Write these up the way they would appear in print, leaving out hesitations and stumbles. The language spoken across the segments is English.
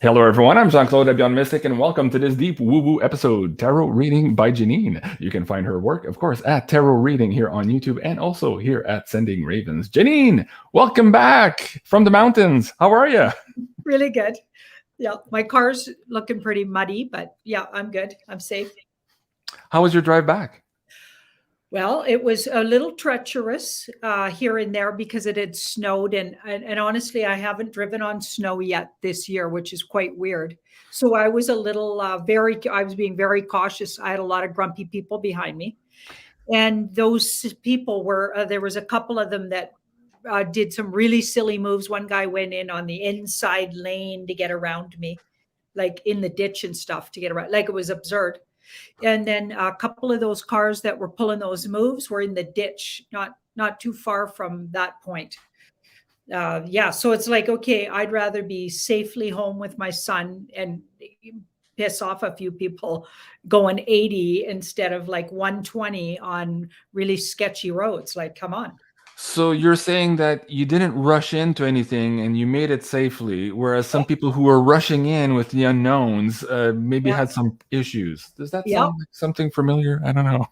Hello, everyone. I'm Jean-Claude BeyondMystic, and welcome to this deep woo-woo episode, Tarot Reading by Janine. You can find her work, of course, at Tarot Reading here on YouTube and also here at Sending Ravens. Janine, welcome back from the mountains. How are you? Really good. Yeah, my car's looking pretty muddy, but yeah, I'm good. I'm safe. How was your drive back? Well, it was a little treacherous here and there because it had snowed, and honestly, I haven't driven on snow yet this year, which is quite weird. So I was a little I was being very cautious. I had a lot of grumpy people behind me, and those people were there was a couple of them that did some really silly moves. One guy went in on the inside lane to get around me, like in the ditch and stuff to get around. Like it was absurd. And then a couple of those cars that were pulling those moves were in the ditch, not too far from that point. Yeah, so it's like, okay, I'd rather be safely home with my son and piss off a few people going 80 instead of like 120 on really sketchy roads. Like, come on. So you're saying that you didn't rush into anything and you made it safely, whereas some people who were rushing in with the unknowns maybe had some issues. Does that sound like something familiar? I don't know.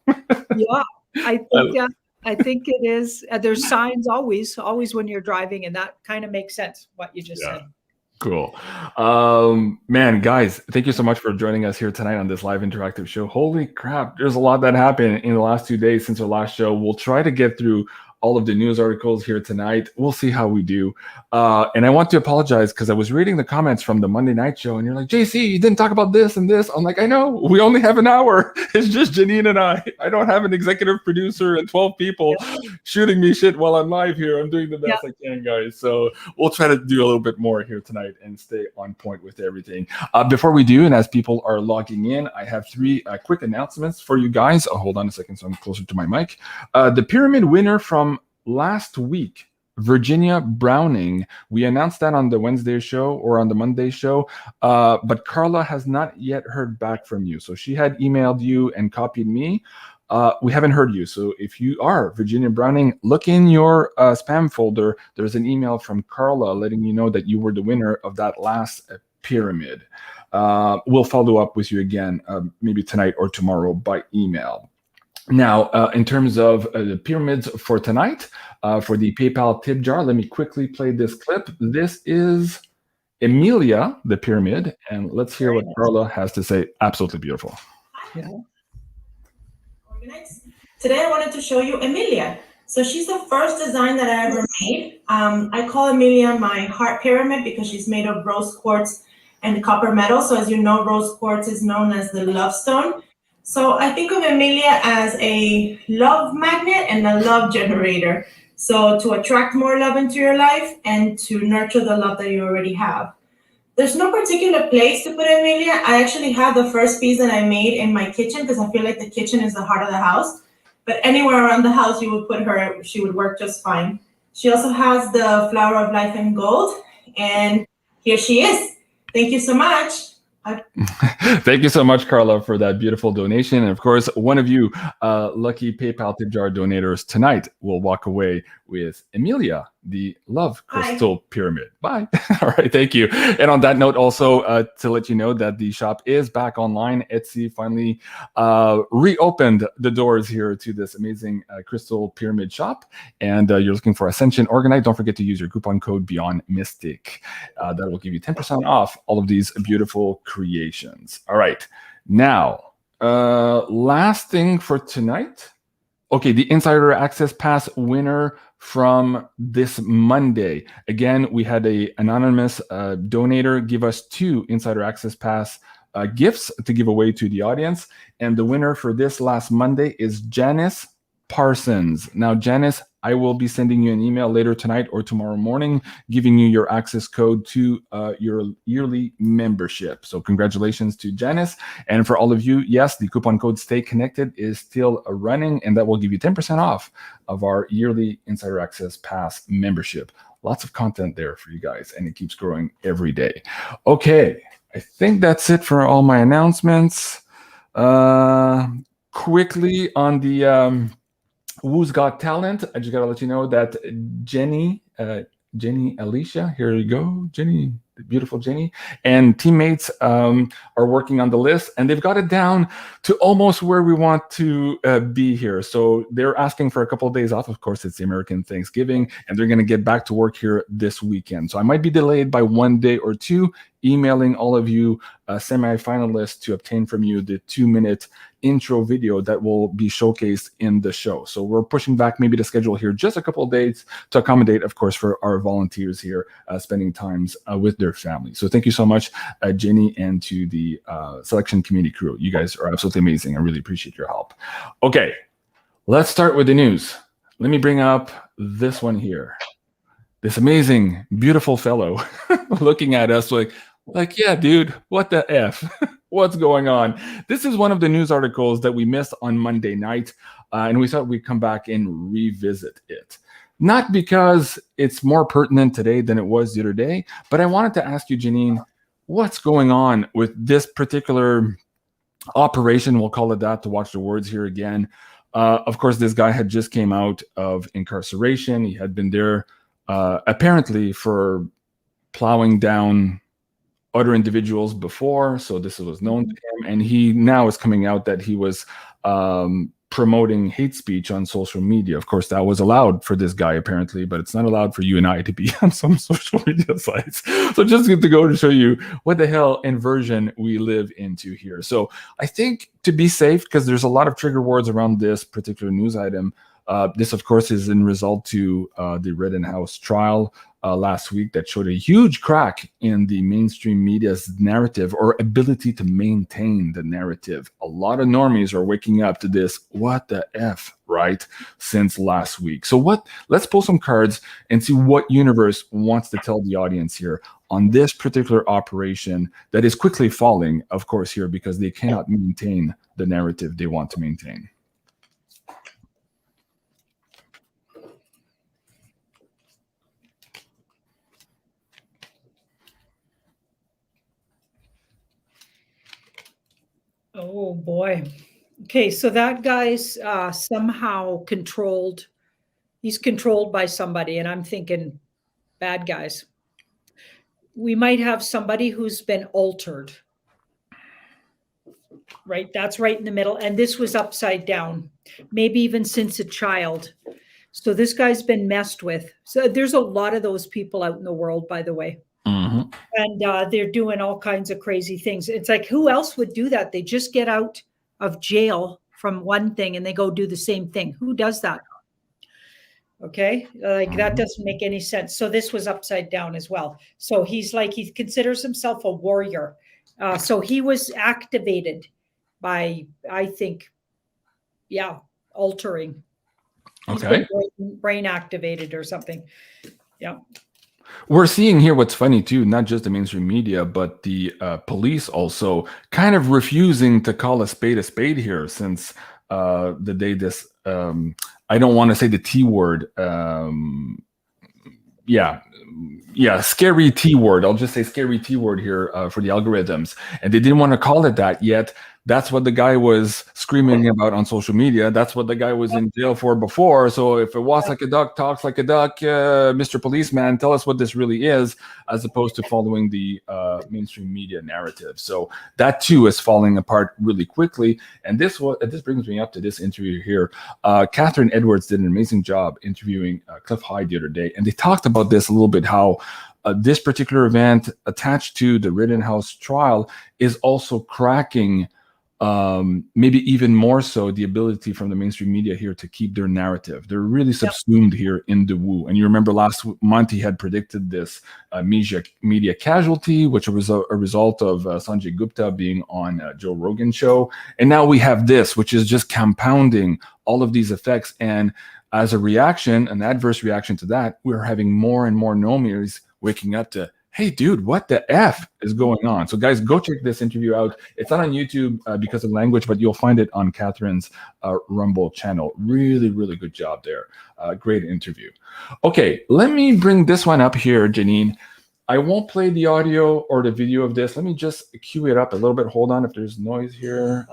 Yeah, I think it is. There's signs always when you're driving, and that kind of makes sense what you just said. Cool. Man, guys, thank you so much for joining us here tonight on this live interactive show. Holy crap, there's a lot that happened in the last 2 days since our last show. We'll try to get through all of the news articles here tonight. We'll see how we do. And I want to apologize because I was reading the comments from the Monday night show and you're like, JC, you didn't talk about this and this. I'm like, I know, we only have an hour. It's just Janine and I. I don't have an executive producer and 12 people shooting me shit while I'm live here. I'm doing the best I can, guys. So we'll try to do a little bit more here tonight and stay on point with everything. Before we do, and as people are logging in, I have three quick announcements for you guys. Hold on a second so I'm closer to my mic. The Pyramid winner from last week, Virginia Browning, we announced that on the Wednesday show or on the Monday show, but Carla has not yet heard back from you. So she had emailed you and copied me. We haven't heard you. So if you are Virginia Browning, look in your spam folder. There's an email from Carla letting you know that you were the winner of that last pyramid. We'll follow up with you again, maybe tonight or tomorrow by email. Now, in terms of the pyramids for tonight, for the PayPal tip jar, let me quickly play this clip. This is Emilia the Pyramid, and let's hear what Carla has to say. Absolutely beautiful. Today I wanted to show you Emilia. So she's the first design that I ever made. I call Emilia my heart pyramid because she's made of rose quartz and copper metal. So as you know, rose quartz is known as the love stone. So I think of Emilia as a love magnet and a love generator. So to attract more love into your life and to nurture the love that you already have. There's no particular place to put Emilia. I actually have the first piece that I made in my kitchen because I feel like the kitchen is the heart of the house. But anywhere around the house you would put her, she would work just fine. She also has the flower of life in gold. And here she is. Thank you so much. Thank you so much, Carla, for that beautiful donation. And of course, one of you lucky PayPal tip jar donators tonight will walk away with Emilia, the love crystal pyramid. Bye. All right, thank you. And on that note, also to let you know that the shop is back online. Etsy finally reopened the doors here to this amazing crystal pyramid shop. And you're looking for Ascension Organite. Don't forget to use your coupon code BeyondMystic. That will give you 10% off all of these beautiful creations. All right, now last thing for tonight. Okay, the Insider Access Pass winner from this Monday. Again, we had an anonymous donator give us 2 Insider Access Pass gifts to give away to the audience. And the winner for this last Monday is Janice Parsons. Now, Janice, I will be sending you an email later tonight or tomorrow morning, giving you your access code to your yearly membership. So congratulations to Janice. And for all of you, yes, the coupon code Stay Connected is still running, and that will give you 10% off of our yearly Insider Access Pass membership. Lots of content there for you guys, and it keeps growing every day. Okay, I think that's it for all my announcements. Quickly on the Who's Got Talent, I just got to let you know that Jenny Jenny Alicia. Here you go, Jenny, the beautiful Jenny. And teammates are working on the list, and they've got it down to almost where we want to be here. So they're asking for a couple of days off. Of course, it's the American Thanksgiving, and they're going to get back to work here this weekend. So I might be delayed by 1 day or two, emailing all of you semi-finalists to obtain from you the 2-minute intro video that will be showcased in the show. So we're pushing back maybe the schedule here just a couple of days to accommodate, of course, for our volunteers here spending times with their family. So thank you so much, Jenny, and to the selection committee crew. You guys are absolutely amazing. I really appreciate your help. Okay, let's start with the news. Let me bring up this one here. This amazing, beautiful fellow looking at us like, yeah, dude, what the F? What's going on? This is one of the news articles that we missed on Monday night, and we thought we'd come back and revisit it. Not because it's more pertinent today than it was the other day, but I wanted to ask you, Janine, what's going on with this particular operation? We'll call it that to watch the words here again. Of course, this guy had just came out of incarceration. He had been there apparently for plowing down other individuals before, so this was known to him, and he now is coming out that he was promoting hate speech on social media. Of course, that was allowed for this guy apparently, but it's not allowed for you and I to be on some social media sites. So just to go to show you what the hell inversion we live into here. So I think to be safe, because there's a lot of trigger words around this particular news item, this, of course, is in result to the Rittenhouse trial last week that showed a huge crack in the mainstream media's narrative or ability to maintain the narrative. A lot of normies are waking up to this, what the F, right, since last week. So let's pull some cards and see what universe wants to tell the audience here on this particular operation that is quickly falling, of course, here because they cannot maintain the narrative they want to maintain. Oh boy. Okay, so that guy's somehow controlled. He's controlled by somebody, and I'm thinking bad guys. We might have somebody who's been altered. Right, that's right in the middle. And this was upside down, maybe even since a child. So this guy's been messed with. So there's a lot of those people out in the world, by the way. Mm-hmm. And they're doing all kinds of crazy things. It's like, who else would do that? They just get out of jail from one thing and they go do the same thing. Who does that? Okay, like that doesn't make any sense. So this was upside down as well. So he's like, he considers himself a warrior. So he was activated by, I think, yeah, altering. Okay. Brain activated or something. Yeah. We're seeing here what's funny too, not just the mainstream media, but the police also kind of refusing to call a spade here since the day this, I don't want to say the T word. Yeah, scary T word. I'll just say scary T word here for the algorithms. And they didn't want to call it that yet. That's what the guy was screaming about on social media. That's what the guy was in jail for before. So if it walks like a duck, talks like a duck, Mr. Policeman, tell us what this really is, as opposed to following the mainstream media narrative. So that too is falling apart really quickly. And this brings me up to this interview here. Catherine Edwards did an amazing job interviewing Cliff Hyde the other day. And they talked about this a little bit, how this particular event attached to the Rittenhouse trial is also cracking maybe even more so the ability from the mainstream media here to keep their narrative. They're really subsumed here in the woo. And you remember last month he had predicted this media casualty, which was a result of Sanjay Gupta being on Joe Rogan's show. And now we have this, which is just compounding all of these effects. And as a reaction, an adverse reaction to that, we're having more and more normies waking up to, hey, dude, what the F is going on? So guys, go check this interview out. It's not on YouTube because of language, but you'll find it on Catherine's Rumble channel. Really, really good job there. Great interview. Okay, let me bring this one up here, Janine. I won't play the audio or the video of this. Let me just cue it up a little bit. Hold on if there's noise here.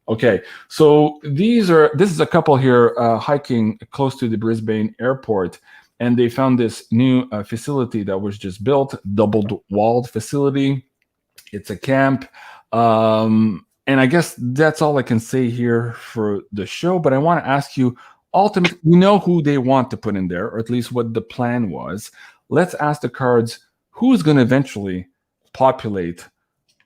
Okay, so this is a couple here hiking close to the Brisbane airport. and they found this new facility that was just built, double-walled facility. It's a camp. And I guess that's all I can say here for the show. But I want to ask you, ultimately, you know who they want to put in there, or at least what the plan was. Let's ask the cards, who's going to eventually populate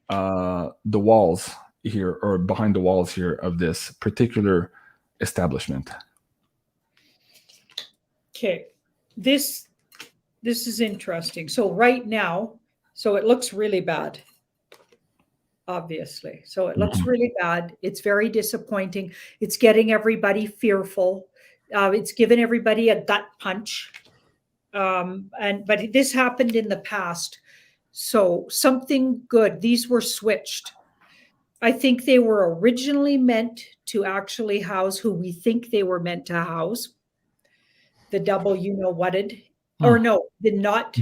the walls here, or behind the walls here of this particular establishment? Okay, this is interesting. So right now, so it looks really bad. Obviously. So it looks really bad. It's very disappointing. It's getting everybody fearful. It's given everybody a gut punch. But this happened in the past. So something good. These were switched. I think they were originally meant to actually house who we think they were meant to house. The double, you-know-whatted. Or no, the not.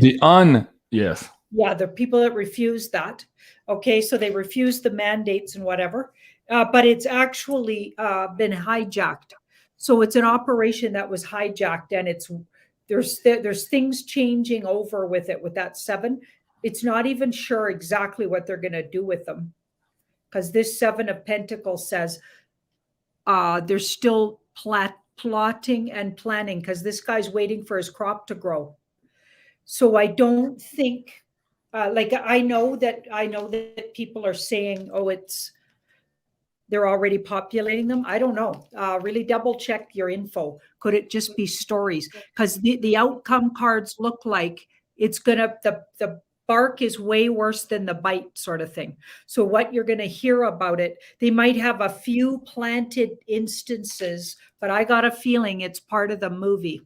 Yes. Yeah, the people that refused that. Okay, so they refused the mandates and whatever, but it's actually been hijacked. So it's an operation that was hijacked, and there's things changing over with it, with that 7. It's not even sure exactly what they're going to do with them, because this 7 of Pentacles says they're still plotting and planning, because this guy's waiting for his crop to grow. So I don't think. I know that people are saying, oh, they're already populating them. I don't know. Really double check your info. Could it just be stories? Because the outcome cards look like it's gonna, the bark is way worse than the bite, sort of thing. So what you're gonna hear about it, they might have a few planted instances, but I got a feeling it's part of the movie.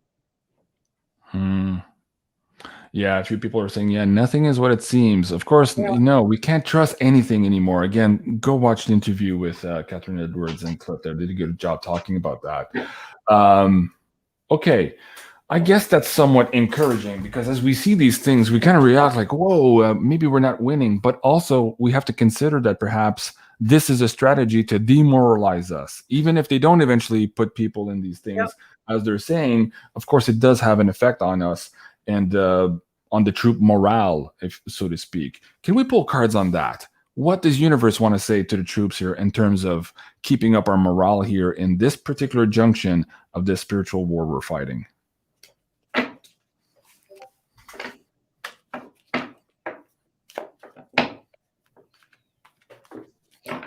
Yeah, a few people are saying, yeah, nothing is what it seems. Of course, no, we can't trust anything anymore. Again, go watch the interview with Catherine Edwards and Cliff there. They did a good job talking about that. Okay, I guess that's somewhat encouraging, because as we see these things, we kind of react like, whoa, maybe we're not winning. But also, we have to consider that perhaps this is a strategy to demoralize us. Even if they don't eventually put people in these things, as they're saying, of course, it does have an effect on us and on the troop morale, if so to speak. Can we pull cards on that? What does universe want to say to the troops here in terms of keeping up our morale here in this particular junction of this spiritual war we're fighting?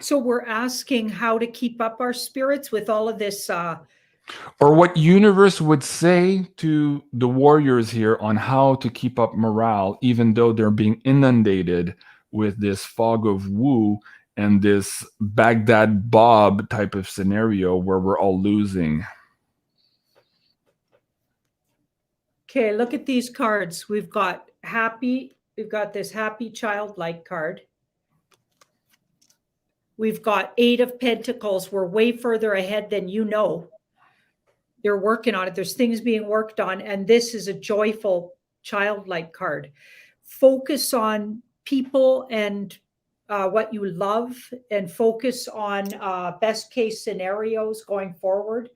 So we're asking how to keep up our spirits with all of this. Or what universe would say to the warriors here on how to keep up morale, even though they're being inundated with this fog of woo and this Baghdad Bob type of scenario where we're all losing. Okay, look at these cards. We've got this happy childlike card. We've got 8 of Pentacles. We're way further ahead than you know. They're working on it. There's things being worked on. And this is a joyful childlike card. Focus on people and what you love, and focus on best case scenarios going forward.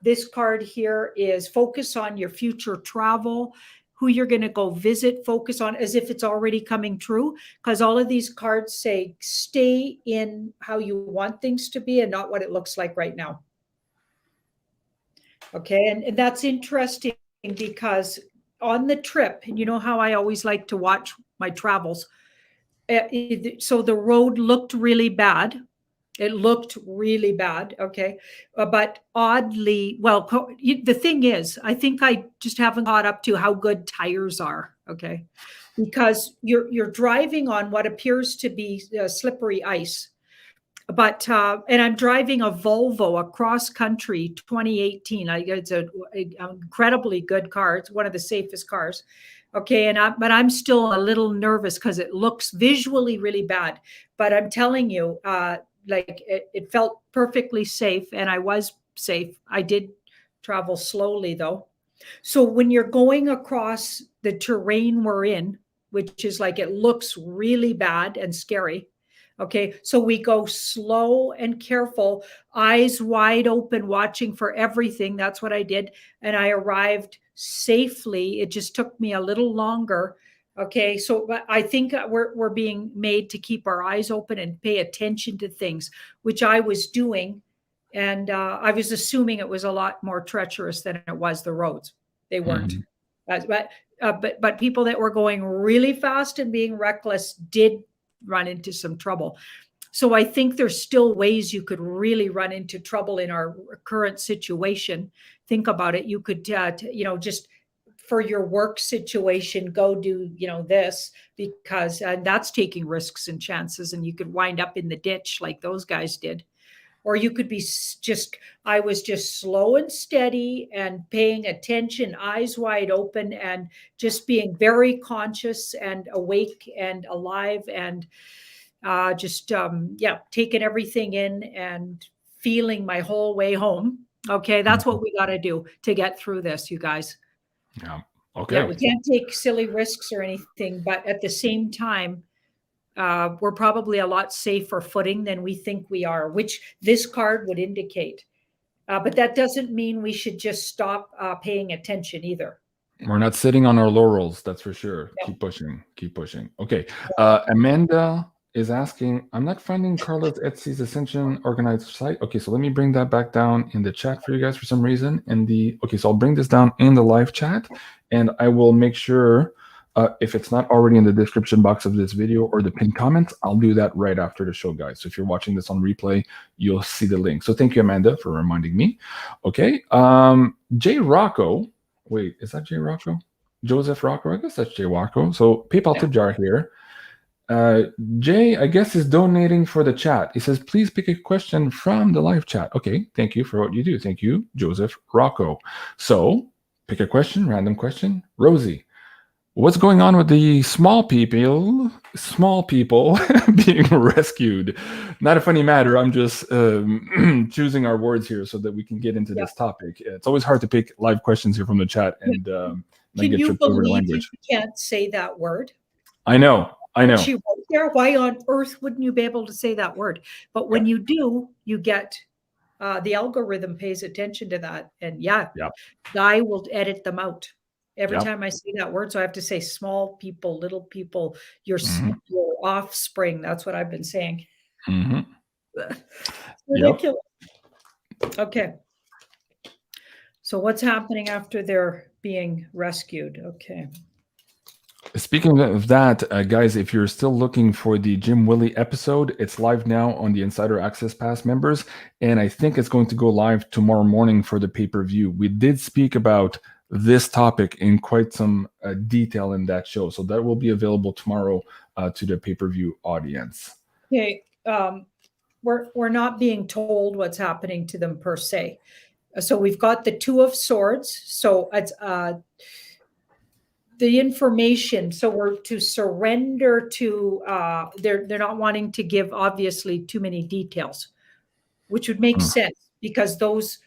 This card here is focus on your future travel, who you're going to go visit, focus on as if it's already coming true, because all of these cards say stay in how you want things to be and not what it looks like right now. Okay, and that's interesting, because on the trip, and you know how I always like to watch my travels, so the road looked really bad. It looked really bad, okay? But oddly, well, the thing is, I think I just haven't caught up to how good tires are, okay? Because you're driving on what appears to be slippery ice. But, and I'm driving a Volvo, a cross country 2018. It's an incredibly good car. It's one of the safest cars. Okay. But I'm still a little nervous because it looks visually really bad. But I'm telling you, like it felt perfectly safe, and I was safe. I did travel slowly though. So when you're going across the terrain we're in, which is like, it looks really bad and scary. Okay, so we go slow and careful, eyes wide open, watching for everything. That's what I did. And I arrived safely. It just took me a little longer. Okay, so I think we're being made to keep our eyes open and pay attention to things, which I was doing. And I was assuming it was a lot more treacherous than it was the roads. They weren't. But people that were going really fast and being reckless did run into some trouble. So I think there's still ways you could really run into trouble in our current situation. Think about it. You could, just for your work situation, go do, this, because that's taking risks and chances, and you could wind up in the ditch like those guys did. Or you could be I was just slow and steady and paying attention, eyes wide open, and just being very conscious and awake and alive, and taking everything in and feeling my whole way home. Okay, that's what we got to do to get through this, you guys. Yeah. Okay. Yeah, we can't take silly risks or anything, but at the same time, we're probably a lot safer footing than we think we are, which this card would indicate. But that doesn't mean we should just stop paying attention either. We're not sitting on our laurels, that's for sure. Yeah. Keep pushing. Okay. Amanda is asking, I'm not finding Carla's Etsy's Ascension organized site. Okay, so let me bring that back down in the chat for you guys for some reason. Okay, so I'll bring this down in the live chat, and I will make sure, if it's not already in the description box of this video or the pinned comments, I'll do that right after the show, guys. So if you're watching this on replay, you'll see the link. So thank you, Amanda, for reminding me. Okay, Jay Rocco. Wait, is that Jay Rocco? Joseph Rocco? I guess that's Jay Rocco. So PayPal tip jar here. Jay, I guess, is donating for the chat. He says, please pick a question from the live chat. Okay, thank you for what you do. Thank you, Joseph Rocco. So pick a question, random question. Rosie, what's going on with the small people being rescued? Not a funny matter. I'm just choosing our words here so that we can get into this topic. It's always hard to pick live questions here from the chat and can you believe you can't say that word? I know. She wrote there. Why on earth wouldn't you be able to say that word? But when you do, you get the algorithm pays attention to that, and I will edit them out every time I say that word. So I have to say small people, little people, your offspring. That's what I've been saying. Ridiculous. Okay. So what's happening after they're being rescued? Okay. Speaking of that, guys, if you're still looking for the Jim Willie episode, it's live now on the Insider Access Pass members, and I think it's going to go live tomorrow morning for the pay-per-view. We did speak about this topic in quite some detail in that show, so that will be available tomorrow to the pay-per-view audience. Okay, we're not being told what's happening to them per se. So we've got the Two of Swords. So it's the information. So we're to surrender to. They're not wanting to give obviously too many details, which would make sense because those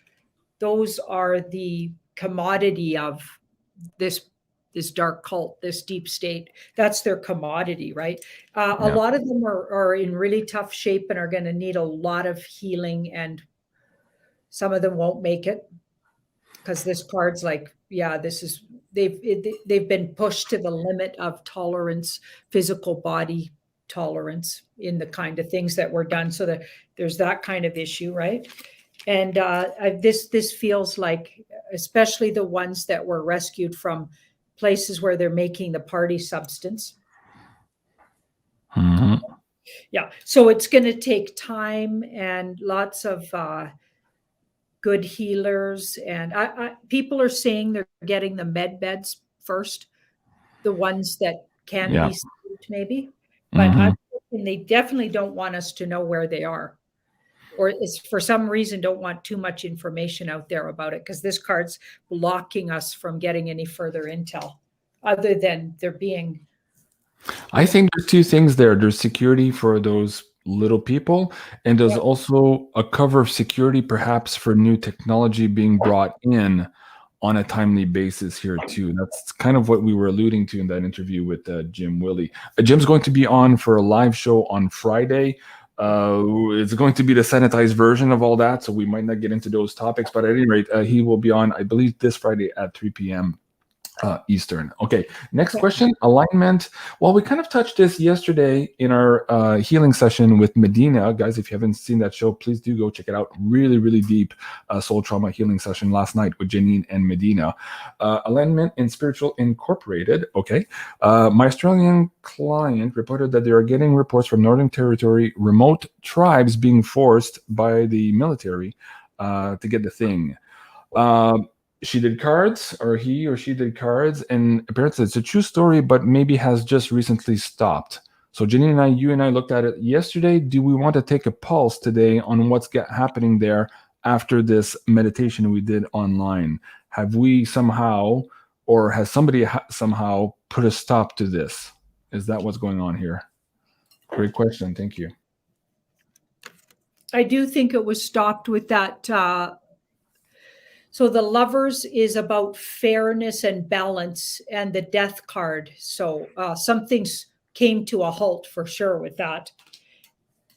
are the commodity of this dark cult, this deep state. That's their commodity, right? A lot of them are in really tough shape and are going to need a lot of healing, and some of them won't make it because this card's like, this is they've been pushed to the limit of tolerance, physical body tolerance in the kind of things that were done. So there's that kind of issue, right? And this feels like, especially the ones that were rescued from places where they're making the party substance. Yeah, so it's going to take time and lots of good healers. And people are saying they're getting the med beds first, the ones that can be saved maybe. But I'm thinking they definitely don't want us to know where they are. Or it's for some reason don't want too much information out there about it, because this card's blocking us from getting any further intel other than there being. I think there's two things there. There's security for those little people, and there's also a cover of security perhaps for new technology being brought in on a timely basis here too. That's kind of what we were alluding to in that interview with Jim Willie. Jim's going to be on for a live show on Friday. It's going to be the sanitized version of all that, so we might not get into those topics. But at any rate, he will be on, I believe, this Friday at 3 p.m. Eastern. Okay, next question, alignment. Well, we kind of touched this yesterday in our healing session with Medina. Guys, if you haven't seen that show, please do go check it out. Really, really deep soul trauma healing session last night with Janine and Medina. Alignment in Spiritual Incorporated. Okay. My Australian client reported that they are getting reports from Northern Territory remote tribes being forced by the military to get the thing. She did cards, or he or she did cards, and apparently it's a true story, but maybe has just recently stopped. So Janine and I looked at it yesterday. Do we want to take a pulse today on what's happening there after this meditation we did online? Have we somehow, or has somebody somehow put a stop to this? Is that what's going on here? Great question. Thank you. I do think it was stopped with that. So the Lovers is about fairness and balance, and the Death card. So something's came to a halt for sure with that.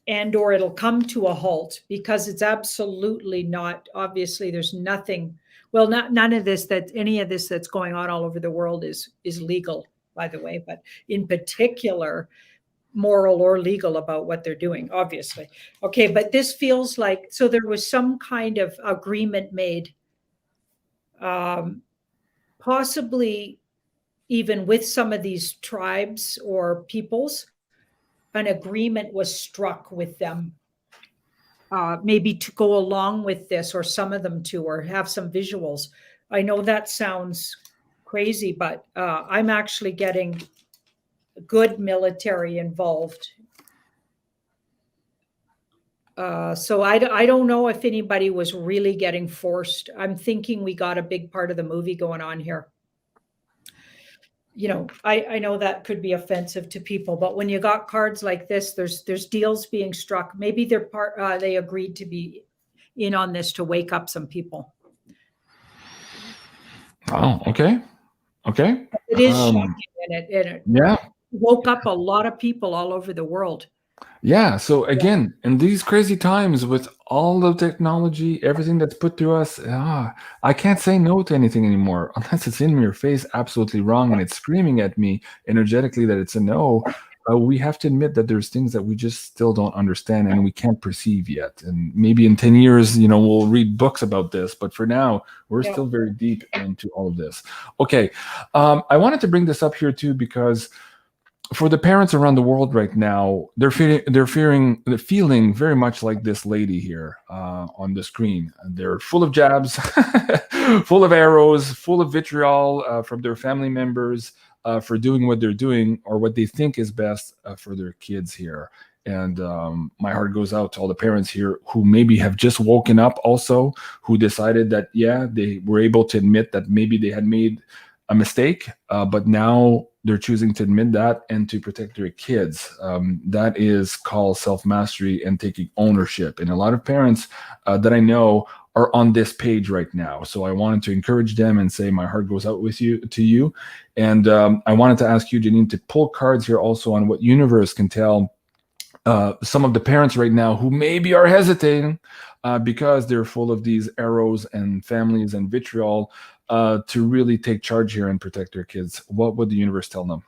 And or it'll come to a halt, because it's absolutely not, obviously there's nothing, well, none of this, that any of this that's going on all over the world is legal, by the way, but in particular, moral or legal about what they're doing, obviously. Okay, but this feels like, so there was some kind of agreement made, possibly even with some of these tribes or peoples, an agreement was struck with them, maybe to go along with this, or some of them to, or have some visuals. I know that sounds crazy, but I'm actually getting good military involved. So I don't know if anybody was really getting forced. I'm thinking we got a big part of the movie going on here. You know, I know that could be offensive to people, but when you got cards like this, there's deals being struck. Maybe they agreed to be in on this to wake up some people. Oh, okay. Okay. It is shocking, and it yeah. woke up a lot of people all over the world. Yeah. So again, in these crazy times with all the technology, everything that's put through us, I can't say no to anything anymore unless it's in your face, absolutely wrong, and it's screaming at me energetically that it's a no. We have to admit that there's things that we just still don't understand and we can't perceive yet. And maybe in 10 years, you know, we'll read books about this. But for now, we're still very deep into all of this. Okay. I wanted to bring this up here too, because for the parents around the world right now, they're feeling very much like this lady here on the screen. They're full of jabs, full of arrows, full of vitriol from their family members for doing what they're doing or what they think is best for their kids here. And my heart goes out to all the parents here who maybe have just woken up also, who decided that, yeah, they were able to admit that maybe they had made a mistake, but now they're choosing to admit that and to protect their kids. That is called self-mastery and taking ownership. And a lot of parents that I know are on this page right now. So I wanted to encourage them and say my heart goes out to you. And I wanted to ask you, Janine, to pull cards here also on what universe can tell some of the parents right now who maybe are hesitating because they're full of these arrows and families and vitriol, to really take charge here and protect their kids. What would the universe tell them?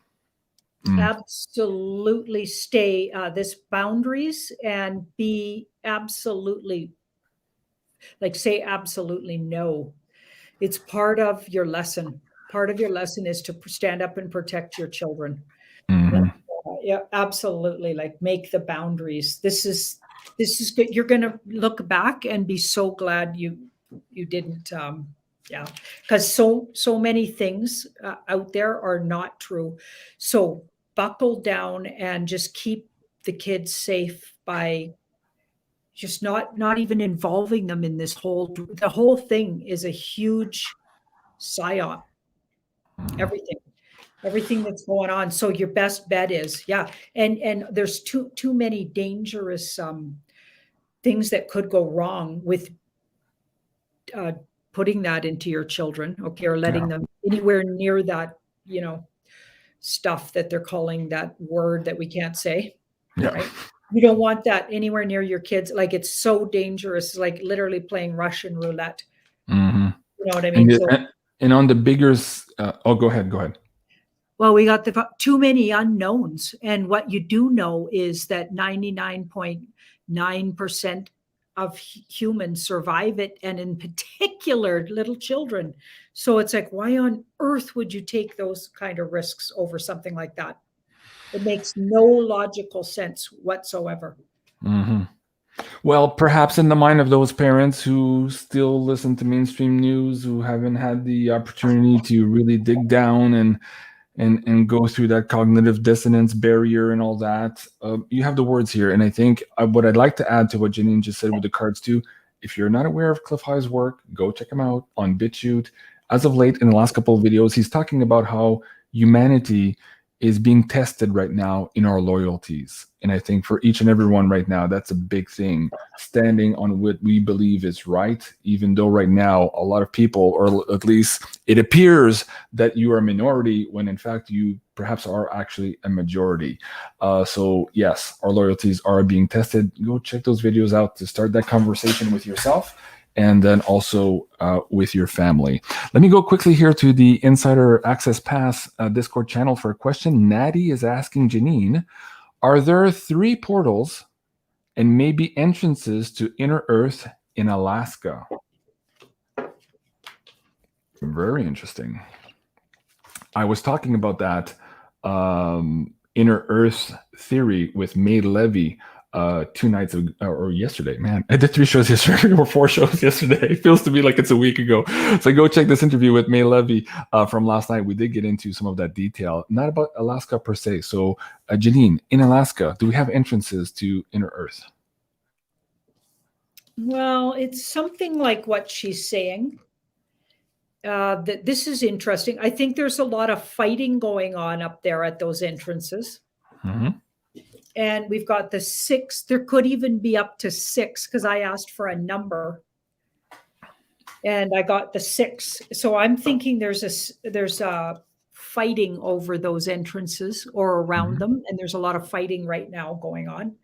Absolutely stay this boundaries and be absolutely, like, say absolutely no. It's part of your lesson. Part of your lesson is to stand up and protect your children. Mm-hmm. Yeah, absolutely. Like, make the boundaries. This is good. You're going to look back and be so glad you didn't. Yeah, because so many things out there are not true. So buckle down and just keep the kids safe by just not even involving them in this the whole thing is a huge psyop. Everything that's going on. So your best bet is, and there's too many dangerous things that could go wrong with putting that into your children, okay, or letting them anywhere near that, stuff that they're calling that word that we can't say. Yeah. Right? You don't want that anywhere near your kids. Like, it's so dangerous, like literally playing Russian roulette. Mm-hmm. You know what I mean? And on the bigger, go ahead. Well, we got too many unknowns. And what you do know is that 99.9% of humans survive it, and in particular, little children. So it's like, why on earth would you take those kind of risks over something like that? It makes no logical sense whatsoever. Mm-hmm. Well, perhaps in the mind of those parents who still listen to mainstream news, who haven't had the opportunity to really dig down and go through that cognitive dissonance barrier and all that, you have the words here. And I think what I'd like to add to what Janine just said with the cards too, if you're not aware of Cliff High's work, go check him out on BitChute. As of late, in the last couple of videos, he's talking about how humanity is being tested right now in our loyalties. And I think for each and every one right now, that's a big thing. Standing on what we believe is right, even though right now a lot of people, or at least it appears that you are a minority, when in fact you perhaps are actually a majority. So yes, our loyalties are being tested. Go check those videos out to start that conversation with yourself, and then also with your family. Let me go quickly here to the Insider Access Pass Discord channel for a question. Natty is asking Janine, are there 3 portals and maybe entrances to Inner Earth in Alaska? Very interesting. I was talking about that Inner Earth theory with May Levy 2 nights ago, or yesterday. Man, I did 3 shows yesterday or 4 shows yesterday. It feels to me like it's a week ago. So go check this interview with May Levy from last night. We did get into some of that detail, not about Alaska per se. So Janine, in Alaska, do we have entrances to Inner Earth? Well, it's something like what she's saying. That this is interesting. I think there's a lot of fighting going on up there at those entrances. Mm-hmm. And we've got the 6. There could even be up to 6 because I asked for a number, and I got the 6. So I'm thinking there's a fighting over those entrances or around them, and there's a lot of fighting right now going on.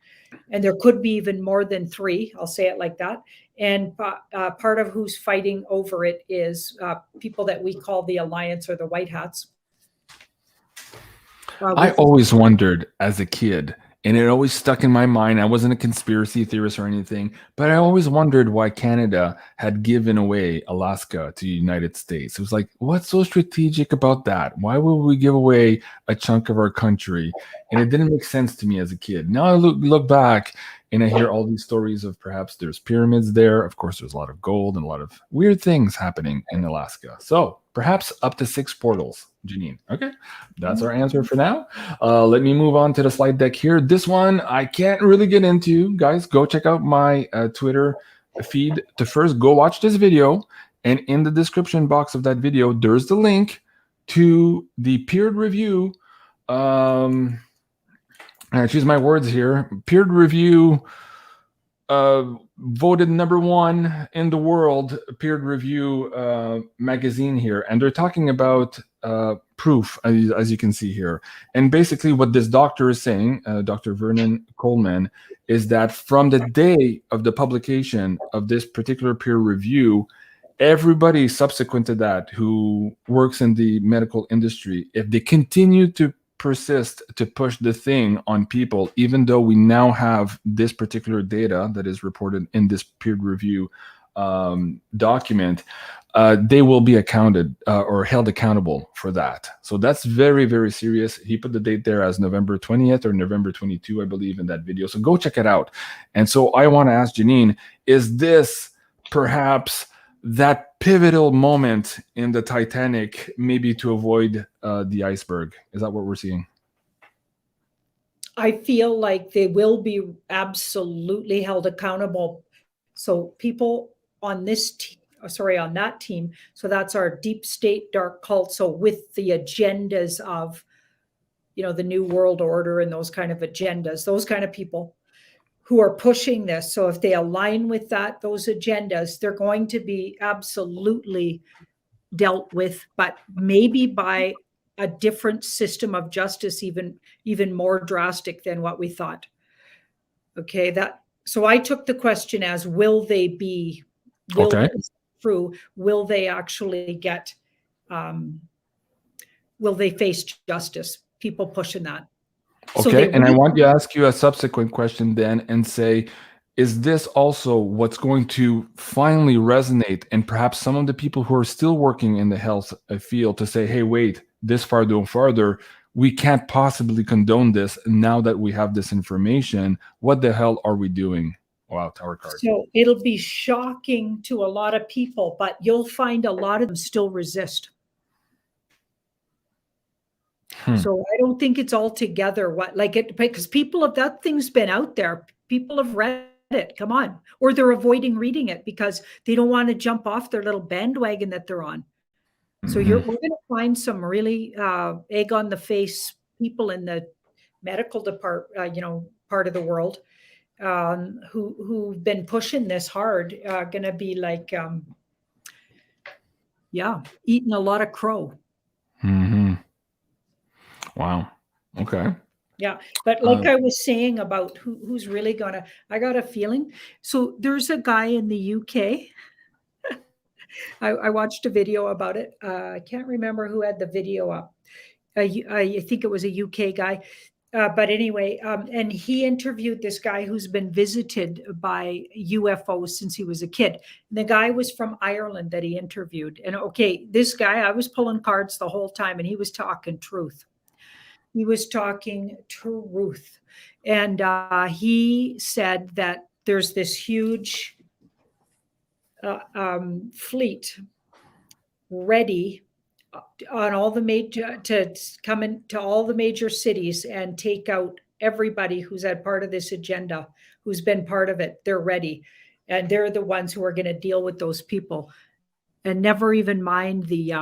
And there could be even more than 3. I'll say it like that. And part of who's fighting over it is people that we call the Alliance or the White Hats. I always wondered as a kid, and it always stuck in my mind. I wasn't a conspiracy theorist or anything, but I always wondered why Canada had given away Alaska to the United States. It was like, what's so strategic about that? Why would we give away a chunk of our country? And it didn't make sense to me as a kid. Now I look back and I hear all these stories of perhaps there's pyramids there. Of course, there's a lot of gold and a lot of weird things happening in Alaska. So perhaps up to 6 portals, Janine. Okay, that's our answer for now. Let me move on to the slide deck here. This one I can't really get into. Guys, go check out my Twitter feed to first go watch this video. And in the description box of that video, there's the link to the peer review. I choose my words here. Peer review voted #1 in the world peer review magazine here, and they're talking about proof, as you can see here. And basically what this doctor is saying, Dr. Vernon Coleman, is that from the day of the publication of this particular peer review, everybody subsequent to that who works in the medical industry, if they continue to persist to push the thing on people, even though we now have this particular data that is reported in this peer review document, they will be accounted or held accountable for that. So that's very, very serious. He put the date there as November 20th or November 22, I believe, in that video. So go check it out. And so I want to ask Janine, is this perhaps that pivotal moment in the Titanic, maybe to avoid the iceberg? Is that what we're seeing? I feel like they will be absolutely held accountable. So people on this on that team. So that's our deep state dark cult. So with the agendas of, the New World Order and those kind of agendas, those kind of people who are pushing this. So if they align with those agendas, they're going to be absolutely dealt with, but maybe by a different system of justice, even more drastic than what we thought. Okay, so I took the question as, will they be, Okay. true, will they actually get, will they face justice? People pushing that. So Okay. And I want to ask you a subsequent question then and say, is this also what's going to finally resonate? And perhaps some of the people who are still working in the health field to say, hey, wait, this far, no farther, we can't possibly condone this now that we have this information. What the hell are we doing? Wow, Tower card. So it'll be shocking to a lot of people, but you'll find a lot of them still resist. So I don't think it's altogether because people have, that thing's been out there. People have read it. Come on. Or they're avoiding reading it because they don't want to jump off their little bandwagon that they're on. So we're going to find some really egg on the face people in the medical department, part of the world who've been pushing this hard, going to be like, eating a lot of crow. Wow. Okay. Yeah. But like I was saying about who's really gonna, I got a feeling. So there's a guy in the UK. I watched a video about it. I can't remember who had the video up. I think it was a UK guy. But anyway, and he interviewed this guy who's been visited by UFOs since he was a kid. And the guy was from Ireland that he interviewed. And okay, this guy, I was pulling cards the whole time and he was talking truth. He was talking truth. And he said that there's this huge fleet ready on all the major to come into all the major cities and take out everybody who's had part of this agenda, who's been part of it. They're ready. And they're the ones who are going to deal with those people and never even mind the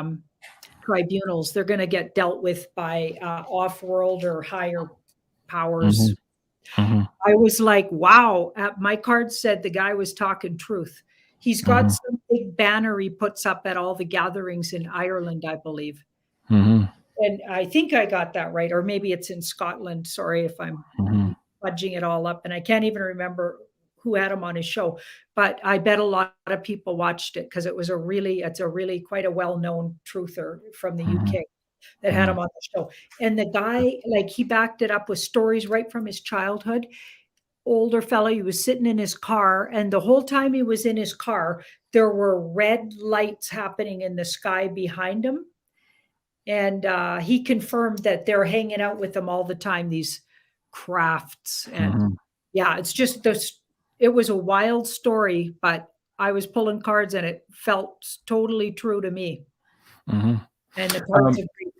tribunals. They're going to get dealt with by off-world or higher powers. I was like, wow. My card said the guy was talking truth. He's got some big banner he puts up at all the gatherings in Ireland, I believe. And I think I got that right. Or maybe it's in Scotland. Sorry if I'm fudging it all up. And I can't even remember who had him on his show. But I bet a lot of people watched it because it's a really quite a well-known truther from the UK that had him on the show. And the guy, like, he backed it up with stories right from his childhood. Older fellow, he was sitting in his car, and the whole time he was in his car, there were red lights happening in the sky behind him. And he confirmed that they're hanging out with him all the time, these crafts. And it's just this, it was a wild story, but I was pulling cards and it felt totally true to me. And the cards agreed.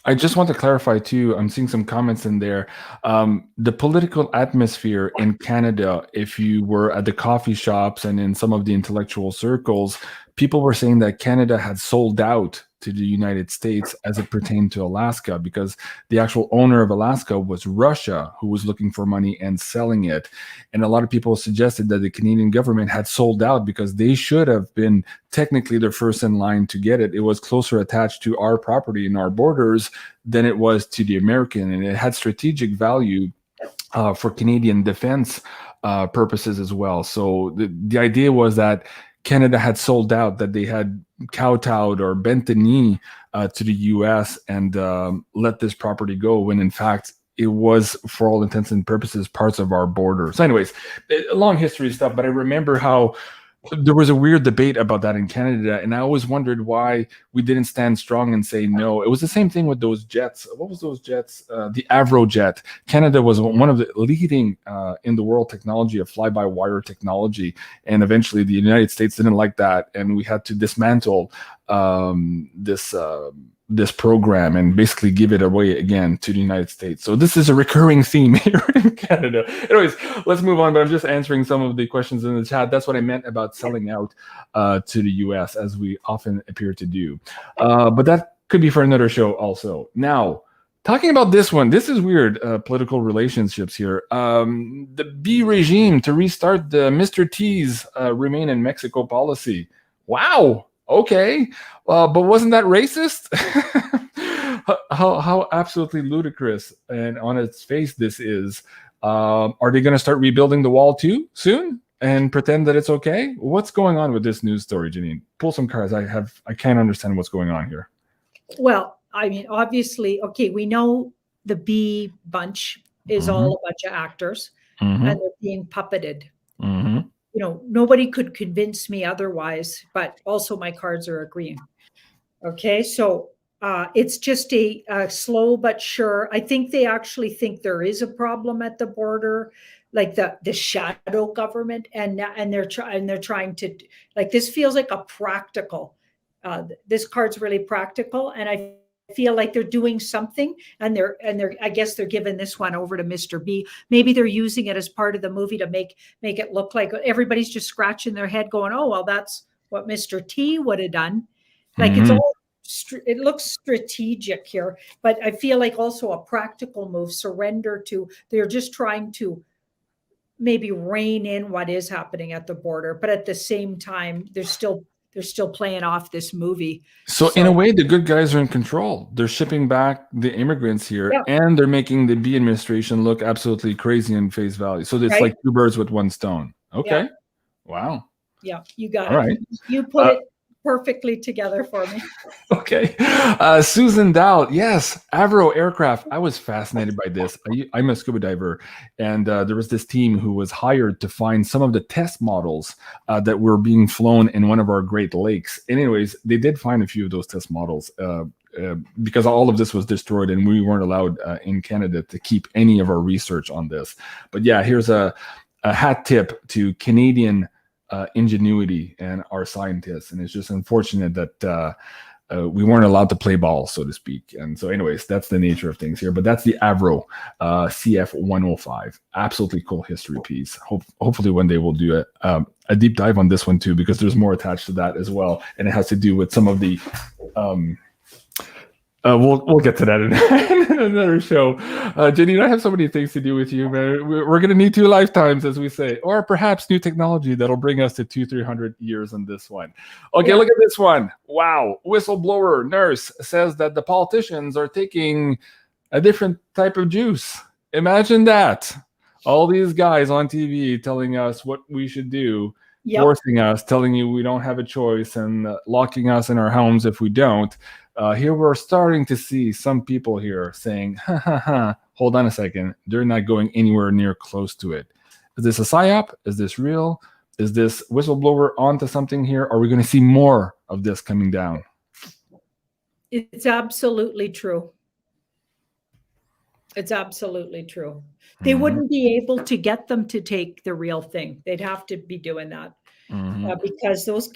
I just want to clarify too, I'm seeing some comments in there. The political atmosphere in Canada, if you were at the coffee shops and in some of the intellectual circles, people were saying that Canada had sold out to the United States as it pertained to Alaska, because the actual owner of Alaska was Russia, who was looking for money and selling it. And a lot of people suggested that the Canadian government had sold out because they should have been technically the first in line to get it. It was closer attached to our property and our borders than it was to the American, and it had strategic value for Canadian defense purposes as well. So the idea was that Canada had sold out, that they had kowtowed or bent the knee to the US and let this property go, when in fact it was, for all intents and purposes, parts of our border. So anyways, a long history stuff, but I remember how there was a weird debate about that in Canada, and I always wondered why we didn't stand strong and say no. It was the same thing with those jets. What was those jets? The Avro jet. Canada was one of the leading in the world technology of fly-by-wire technology, and eventually the United States didn't like that, and we had to dismantle this program and basically give it away again to the United States. So this is a recurring theme here in Canada. Anyways, let's move on, but I'm just answering some of the questions in the chat. That's what I meant about selling out to the US, as we often appear to do. But that could be for another show also. Now, talking about this one, this is weird, political relationships here. The B regime to restart the Mr. T's remain in Mexico policy. Wow. Okay, but wasn't that racist? how absolutely ludicrous and on its face this is. Are they going to start rebuilding the wall too soon and pretend that it's okay? What's going on with this news story, Janine? Pull some cards. I can't understand what's going on here. Well, I mean, obviously, okay, we know the B bunch is all a bunch of actors, and they're being puppeted. You know, nobody could convince me otherwise, but also my cards are agreeing. Okay, so it's just a slow but sure. I think they actually think there is a problem at the border, like the shadow government, and they're trying to, like, this feels like a practical. This card's really practical, and I feel like they're doing something, and they're I guess they're giving this one over to Mr. B. Maybe they're using it as part of the movie to make it look like everybody's just scratching their head going, oh, well, that's what Mr. T would have done. Like it's all, it looks strategic here, but I feel like also a practical move, surrender to, they're just trying to maybe rein in what is happening at the border, but at the same time, they're still playing off this movie. So in a way, the good guys are in control. They're shipping back the immigrants here, and they're making the B administration look absolutely crazy in face value. So it's like two birds with one stone. Okay. Yeah. Wow. Yeah, you got it. All right. You put it perfectly together for me. Okay. Susan Dowd. Yes. Avro Aircraft. I was fascinated by this. I'm a scuba diver, and there was this team who was hired to find some of the test models that were being flown in one of our Great Lakes. Anyways, they did find a few of those test models because all of this was destroyed, and we weren't allowed in Canada to keep any of our research on this. But yeah, here's a hat tip to Canadian ingenuity and our scientists, and it's just unfortunate that we weren't allowed to play ball, so to speak. And so anyways, that's the nature of things here, but that's the Avro CF 105. Absolutely cool history piece. Hopefully one day we'll do a deep dive on this one too, because there's more attached to that as well, and it has to do with some of the we'll get to that in another show. Janine, I have so many things to do with you, man. We're going to need 2 lifetimes, as we say, or perhaps new technology that'll bring us to 200-300 years on this one. Okay, look at this one. Wow. Whistleblower nurse says that the politicians are taking a different type of juice. Imagine that. All these guys on TV telling us what we should do, forcing us, telling you we don't have a choice, and locking us in our homes if we don't. Here we're starting to see some people here saying, hold on a second, they're not going anywhere near close to it. Is this a psyop? Is this real? Is this whistleblower onto something here? Are we going to see more of this coming down? It's absolutely true. It's absolutely true. They wouldn't be able to get them to take the real thing. They'd have to be doing that. Because those,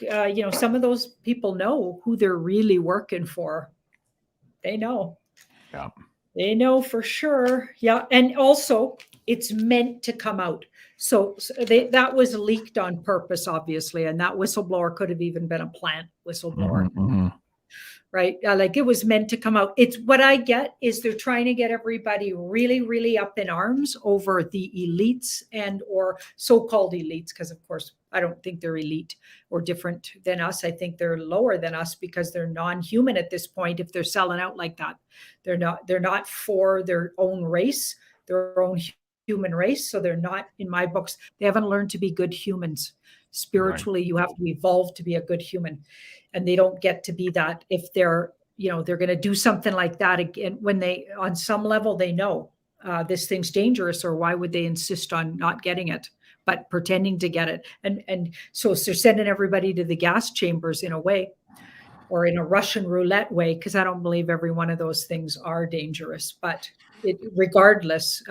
some of those people know who they're really working for. They know. Yeah. They know for sure. Yeah. And also, it's meant to come out. So that was leaked on purpose, obviously. And that whistleblower could have even been a plant whistleblower. Right? Like it was meant to come out. It's what I get is they're trying to get everybody really, really up in arms over the elites and or so-called elites, because of course, I don't think they're elite or different than us. I think they're lower than us because they're non-human at this point. If they're selling out like that, they're not for their own race, their own human race. So they're not, in my books, they haven't learned to be good humans. Spiritually, you have to evolve to be a good human. And they don't get to be that if they're going to do something like that again, when they, on some level, they know this thing's dangerous, or why would they insist on not getting it, but pretending to get it? And so they're sending everybody to the gas chambers in a way, or in a Russian roulette way, because I don't believe every one of those things are dangerous, but regardless,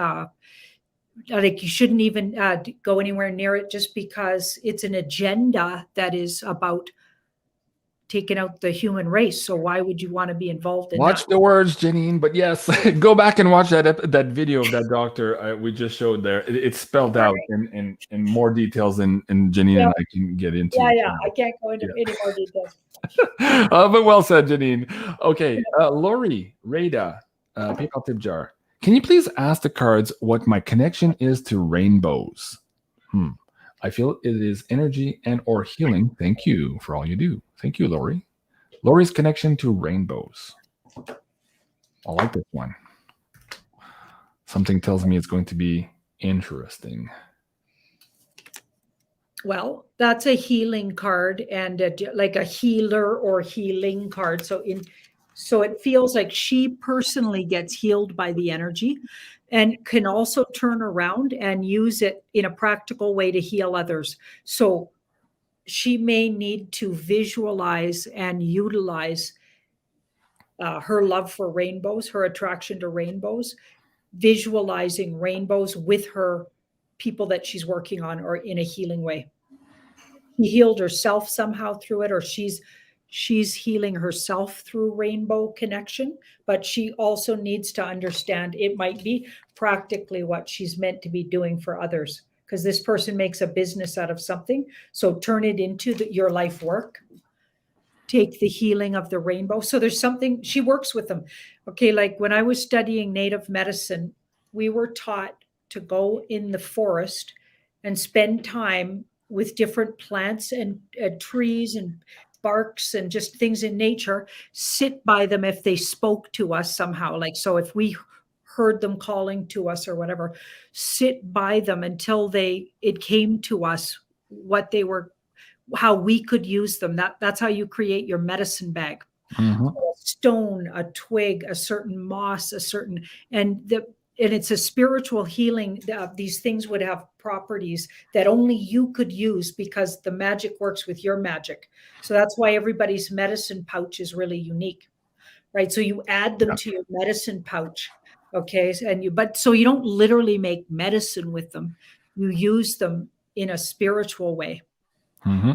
like you shouldn't even go anywhere near it just because it's an agenda that is about taking out the human race. So why would you want to be involved in that? Watch the words, Janine. But yes, go back and watch that video of that doctor we just showed there. It's spelled out in more details than Janine and I can get into. Yeah. I can't go into any more details. But well said, Janine. Okay, Lori Rada, PayPal tip jar. Can you please ask the cards what my connection is to rainbows? I feel it is energy and or healing. Thank you for all you do. Thank you, Lori. Lori's connection to rainbows. I like this one. Something tells me it's going to be Interesting. Well, that's a healing card and like a healer or healing card. So it feels like she personally gets healed by the energy and can also turn around and use it in a practical way to heal others. So she may need to visualize and utilize her love for rainbows, her attraction to rainbows, visualizing rainbows with her people that she's working on or in a healing way. She healed herself somehow through it, or she's healing herself through rainbow connection, but she also needs to understand it might be practically what she's meant to be doing for others, because this person makes a business out of something. So turn it into your life work. Take the healing of the rainbow. So there's something, she works with them. Okay, like when I was studying native medicine, we were taught to go in the forest and spend time with different plants and trees and barks and just things in nature, sit by them if they spoke to us somehow. Like, so if we heard them calling to us or whatever, sit by them until it came to us what they were, how we could use them. That's how you create your medicine bag. Mm-hmm. A stone, a twig, a certain moss, and it's a spiritual healing. These things would have properties that only you could use because the magic works with your magic. So that's why everybody's medicine pouch is really unique, right? So you add them to your medicine pouch, okay? So you don't literally make medicine with them. You use them in a spiritual way. Mm-hmm.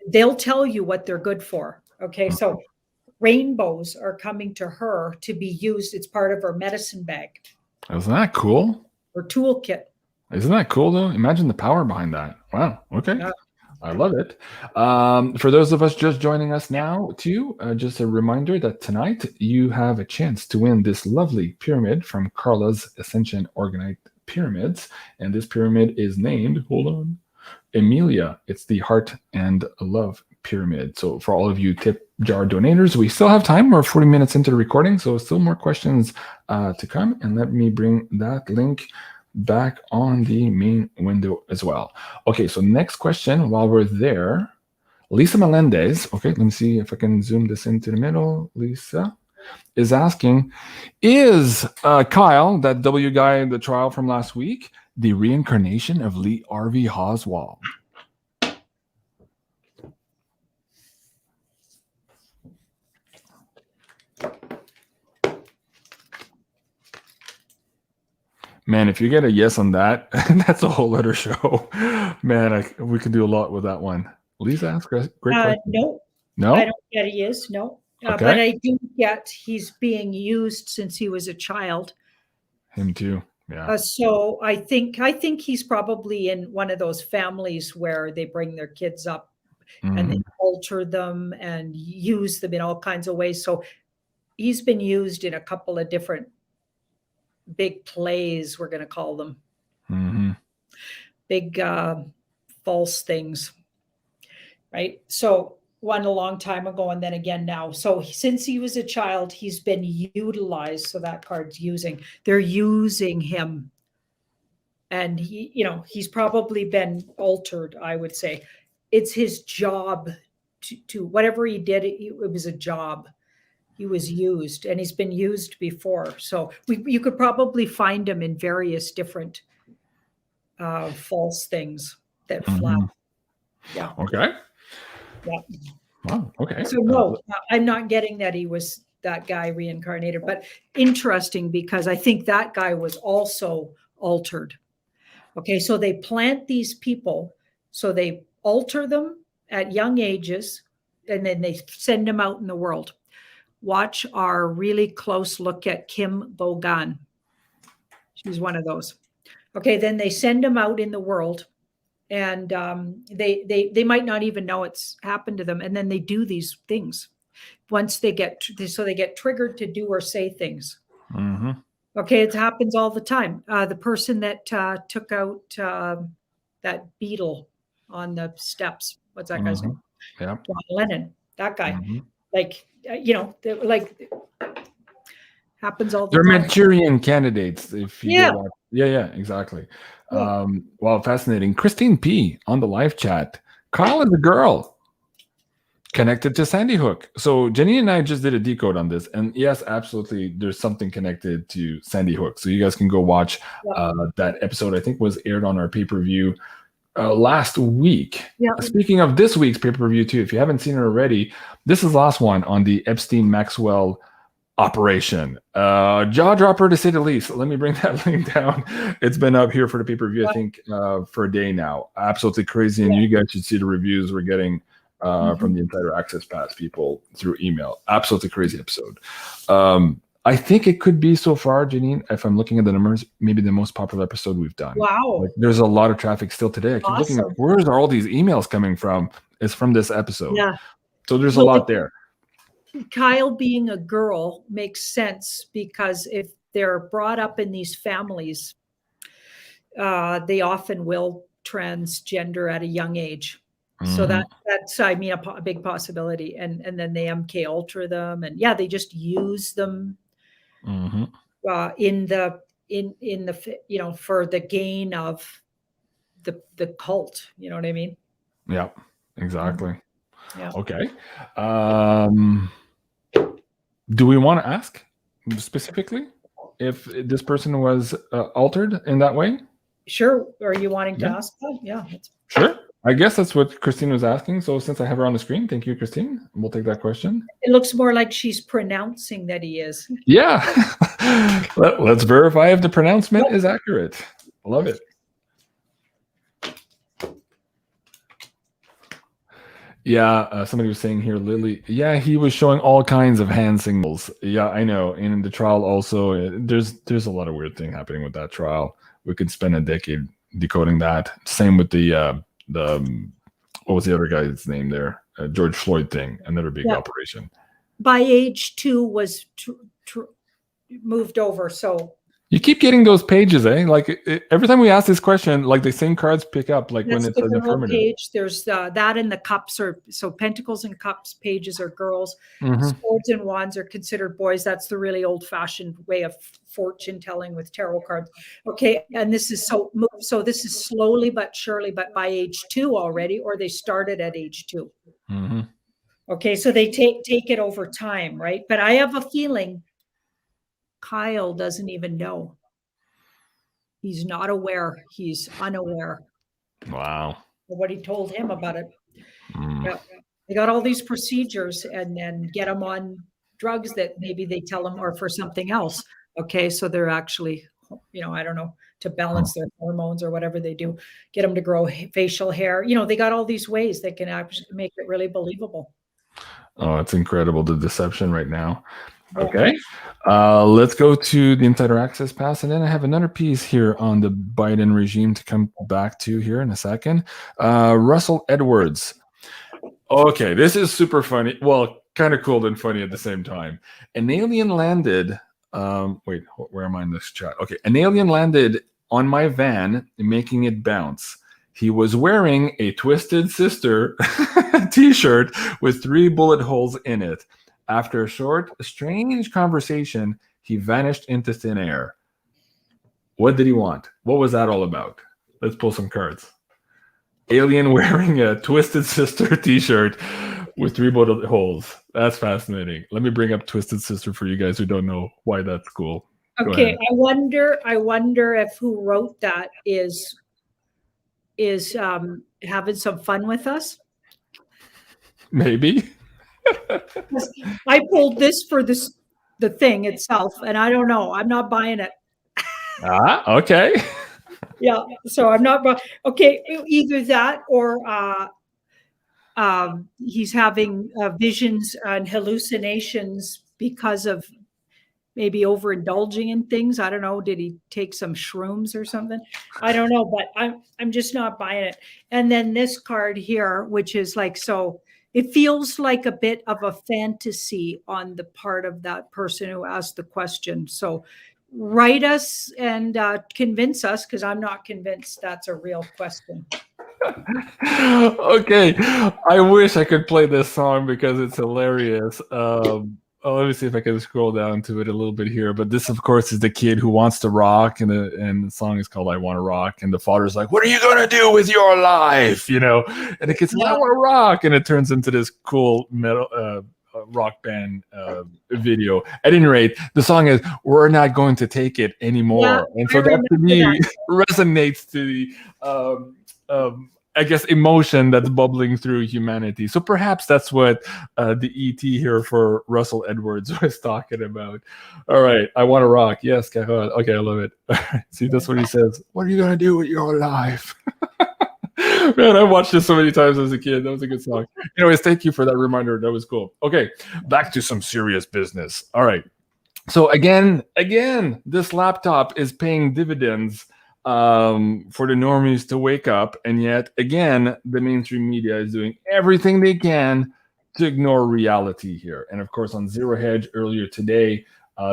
They'll tell you what they're good for, okay? So rainbows are coming to her to be used. It's part of her medicine bag. Isn't that cool? Or toolkit. Isn't that cool, though? Imagine the power behind that. Wow. Okay. Yeah. I love it. For those of us just joining us now, too, just a reminder that tonight you have a chance to win this lovely pyramid from Carla's Ascension Organite Pyramids. And this pyramid is named, hold on, Emilia. It's the Heart and Love Pyramid. So for all of you tip jar donators, we still have time. We're 40 minutes into the recording, so still more questions to come. And let me bring that link back on the main window as well. Okay, so next question while we're there. Lisa Melendez, okay, let me see if I can zoom this into the middle. Lisa is asking, is Kyle, that W guy in the trial from last week, the reincarnation of Lee Harvey Oswald? Man, if you get a yes on that, that's a whole other show. Man, we could do a lot with that one. Lisa asked great question. No, I don't get he is. No, Okay. but I do get he's being used since he was a child. Him too. Yeah. So I think he's probably in one of those families where they bring their kids up and they alter them and use them in all kinds of ways. So he's been used in a couple of different big plays, we're going to call them. Mm-hmm. Big false things, right? So one a long time ago and then again now. So since he was a child, he's been utilized. So that card's they're using him. And he's probably been altered, I would say. It's his job to whatever he did, it was a job. He was used, and he's been used before. So you could probably find him in various different false things that flat. Yeah. Okay. Yeah. Wow. Okay. So no, I'm not getting that he was that guy reincarnated, but interesting because I think that guy was also altered. Okay. So they plant these people. So they alter them at young ages, and then they send them out in the world. Watch our really close look at Kim Bogan. She's one of those. Okay, then they send them out in the world, and they might not even know it's happened to them, and then they do these things. Once they get triggered to do or say things. Mm-hmm. Okay, it happens all the time. The person that took out that beetle on the steps. What's that guy's name? Yeah, John Lennon. That guy. Mm-hmm. Happens all the They're time. Manchurian candidates. If you Yeah. go watch. Yeah, exactly. Yeah. Wow, fascinating. Christine P on the live chat. Kyle is a girl connected to Sandy Hook. So Janine and I just did a decode on this, and yes, absolutely, there's something connected to Sandy Hook. So you guys can go watch that episode. I think was aired on our pay-per-view last week. Yeah. Speaking of this week's pay-per-view too, if you haven't seen it already, this is the last one on the Epstein-Maxwell operation. Jaw dropper to say the least. Let me bring that link down. It's been up here for the pay-per-view, I think, for a day now. Absolutely crazy. And you guys should see the reviews we're getting from the Insider Access Pass people through email. Absolutely crazy episode. I think it could be so far, Janine, if I'm looking at the numbers, maybe the most popular episode we've done. Wow. Like, there's a lot of traffic still today. I keep looking at where are all these emails coming from? It's from this episode. Yeah. So there's a lot there. Kyle being a girl makes sense because if they're brought up in these families, they often will transgender at a young age. So that's, I mean, a big possibility. And then they MK Ultra them, and they just use them in the for the gain of the cult. You know what I mean? Yeah, exactly. Yeah. Okay. Do we want to ask specifically if this person was altered in that way? Sure. Are you wanting to ask that? Yeah. Sure. I guess that's what Christine was asking. So since I have her on the screen, thank you, Christine. We'll take that question. It looks more like she's pronouncing that he is. Yeah. Let's verify if the pronouncement is accurate. Love it. Yeah, somebody was saying here, Lily. Yeah, he was showing all kinds of hand signals. Yeah, I know. And in the trial also, there's a lot of weird thing happening with that trial. We could spend a decade decoding that. Same with the what was the other guy's name there? George Floyd thing, another big operation. By age 2 was moved over. So you keep getting those pages, eh? Like every time we ask this question, like the same cards pick up. Like when it's an affirmative page, there's that, and the cups are so pentacles and cups pages are girls. Swords and wands are considered boys. That's the really old-fashioned way of fortune telling with tarot cards. Okay, and this is so this is slowly but surely, but by age 2 already, or they started at age 2. Okay, so they take it over time, right? But I have a feeling Kyle doesn't even know. He's not aware. He's unaware. Wow. Nobody told him about it. Yeah. They got all these procedures and then get them on drugs that maybe they tell them are for something else. Okay, so they're actually, I don't know, to balance their hormones or whatever they do, get them to grow facial hair. They got all these ways that can actually make it really believable. Oh, it's incredible, the deception right now. Okay, let's go to the Insider Access Pass, and then I have another piece here on the Biden regime to come back to here in a second. Russell Edwards. Okay, this is super funny. Well, kind of cool and funny at the same time. An alien landed. Wait, where am I in this chat? Okay, an alien landed on my van, making it bounce. He was wearing a Twisted Sister t-shirt with 3 bullet holes in it. After a short, strange conversation, he vanished into thin air. What did he want? What was that all about? Let's pull some cards. Alien wearing a Twisted Sister t-shirt with 3 bullet holes. That's fascinating. Let me bring up Twisted Sister for you guys who don't know why that's cool. Okay, I wonder if who wrote that is having some fun with us. Maybe. I pulled this for the thing itself, and I don't know. I'm not buying it. Okay. Yeah, so I'm not. Okay, either that or he's having visions and hallucinations because of maybe overindulging in things. I don't know. Did he take some shrooms or something? I don't know, but I'm just not buying it. And then this card here, which is like, so it feels like a bit of a fantasy on the part of that person who asked the question. So write us and convince us, because I'm not convinced that's a real question. Okay, I wish I could play this song because it's hilarious. let me see if I can scroll down to it a little bit here. But this, of course, is the kid who wants to rock, and the song is called "I Want to Rock." And the father's like, "What are you gonna do with your life?" You know, and the kid says, "I want to rock," and it turns into this cool metal rock band video. At any rate, the song is "We're Not Going to Take It Anymore," and so that to me resonates to the I guess emotion that's bubbling through humanity. So perhaps that's what the ET here for Russell Edwards was talking about. All right, I want to rock. Yes, Carol. Okay, I love it. See, that's what he says. What are you gonna do with your life? Man, I watched this so many times as a kid. That was a good song. Anyways, thank you for that reminder. That was cool. Okay, back to some serious business. All right. So again, this laptop is paying dividends for the normies to wake up, and yet again the mainstream media is doing everything they can to ignore reality here. And of course on Zero Hedge earlier today,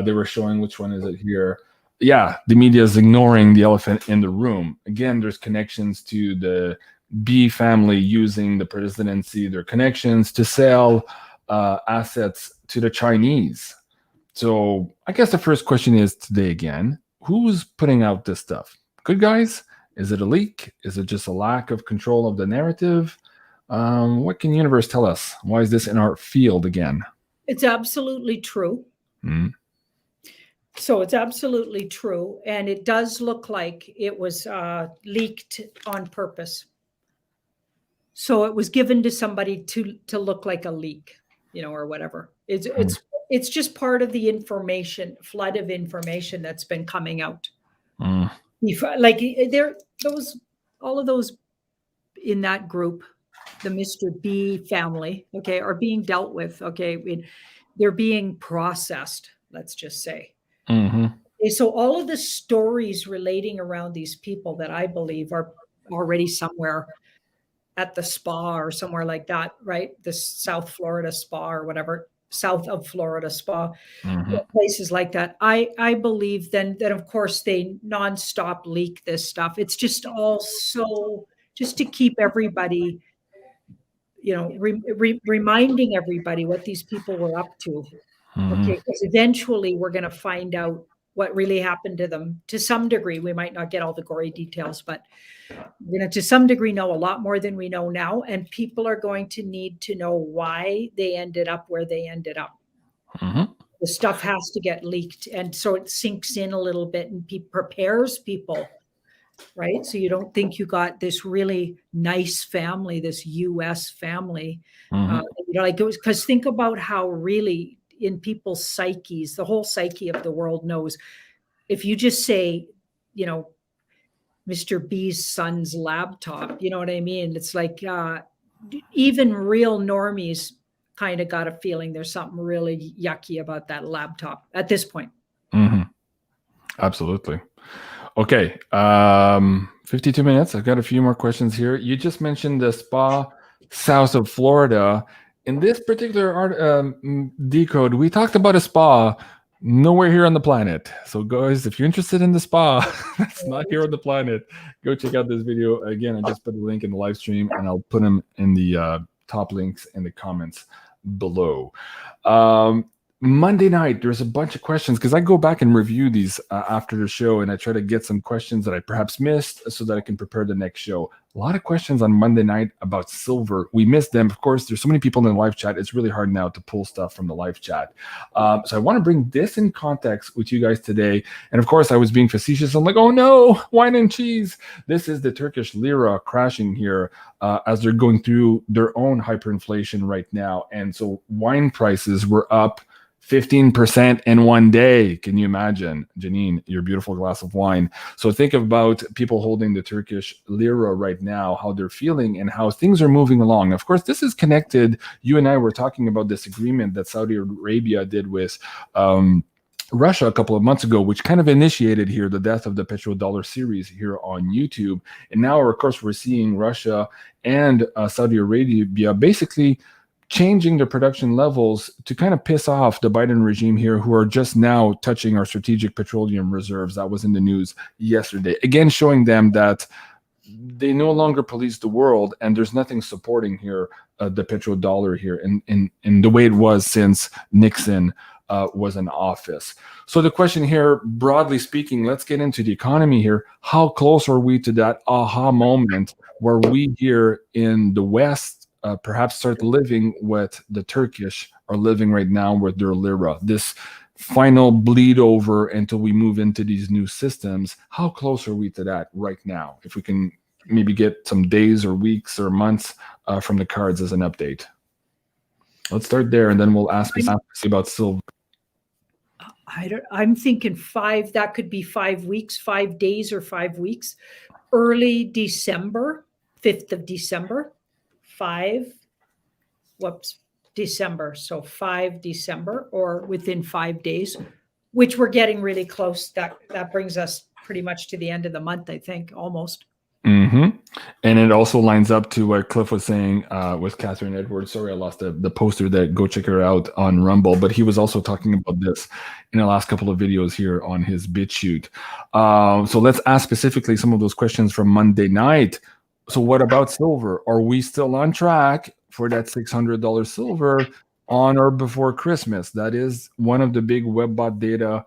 they were showing, which one is it here? Yeah, the media is ignoring the elephant in the room. Again, there's connections to the B family using the presidency, their connections to sell assets to the Chinese. So I guess the first question is today again, who's putting out this stuff? Good guys? Is it a leak? Is it just a lack of control of the narrative? What can the universe tell us? Why is this in our field again? It's absolutely true. So it's absolutely true. And it does look like it was leaked on purpose. So it was given to somebody to look like a leak, you know, or whatever. It's just part of the information, flood of information that's been coming out. Like all of those in that group, the Mr. B family, okay, are being dealt with. Okay, they're being processed. Let's just say. Okay, so all of the stories relating around these people that I believe are already somewhere at the spa or somewhere like that, right? The South Florida spa or whatever. South of Florida spa, places like that. I believe then that of course they nonstop leak this stuff. It's just all so just to keep everybody, you know, reminding everybody what these people were up to. Okay, because eventually we're going to find out what really happened to them. To some degree, we might not get all the gory details, but we're going to some degree know a lot more than we know now. And people are going to need to know why they ended up where they ended up. The stuff has to get leaked. And so it sinks in a little bit and prepares people, right? So you don't think you got this really nice family, this US family. You know, like it was, because think about how really in people's psyches, the whole psyche of the world knows, if you just say, you know, Mr. B's son's laptop, you know what I mean? It's like even real normies kind of got a feeling there's something really yucky about that laptop at this point. Absolutely. Okay. 52 minutes. I've got a few more questions here. You just mentioned the spa south of Florida. In this particular decode, we talked about a spa nowhere here on the planet. So guys, if you're interested in the spa, that's not here on the planet, go check out this video. Again, I just put the link in the live stream and I'll put them in the top links in the comments below. Monday night, there's a bunch of questions because I go back and review these after the show, and I try to get some questions that I perhaps missed so that I can prepare the next show. A lot of questions on Monday night about silver. We missed them. Of course, there's so many people in the live chat. It's really hard now to pull stuff from the live chat. So I want to bring this in context with you guys today. And of course, I was being facetious. I'm like, oh no, wine and cheese. This is the Turkish lira crashing here as they're going through their own hyperinflation right now. And so wine prices were up 15% in one day. Can you imagine, Janine, your beautiful glass of wine? So think about people holding the Turkish lira right now, how they're feeling and how things are moving along. Of course, this is connected. You and I were talking about this agreement that Saudi Arabia did with Russia a couple of months ago, which kind of initiated here the death of the petrodollar series here on YouTube. And now, of course, we're seeing Russia and Saudi Arabia basically changing the production levels to kind of piss off the Biden regime here, who are just now touching our strategic petroleum reserves. That was in the news yesterday. Again, showing them that they no longer police the world, and there's nothing supporting here the petrodollar here in the way it was since Nixon was in office. So the question here, broadly speaking, let's get into the economy here. How close are we to that aha moment where we here in the West perhaps start living what the Turkish are living right now with their lira? This final bleed over until we move into these new systems. How close are we to that right now? If we can maybe get some days or weeks or months from the cards as an update. Let's start there, and then we'll ask about silver. I'm thinking that could be 5 weeks, 5 days or 5 weeks. Early December, 5th of December, December. So 5 December, or within 5 days, which we're getting really close. That brings us pretty much to the end of the month, I think, almost. Mm-hmm. And it also lines up to what Cliff was saying with Catherine Edwards. Sorry, I lost the poster there. Go check her out on Rumble. But he was also talking about this in the last couple of videos here on his BitChute. So let's ask specifically some of those questions from Monday night. So what about silver? Are we still on track for that $600 silver on or before Christmas? That is one of the big WebBot data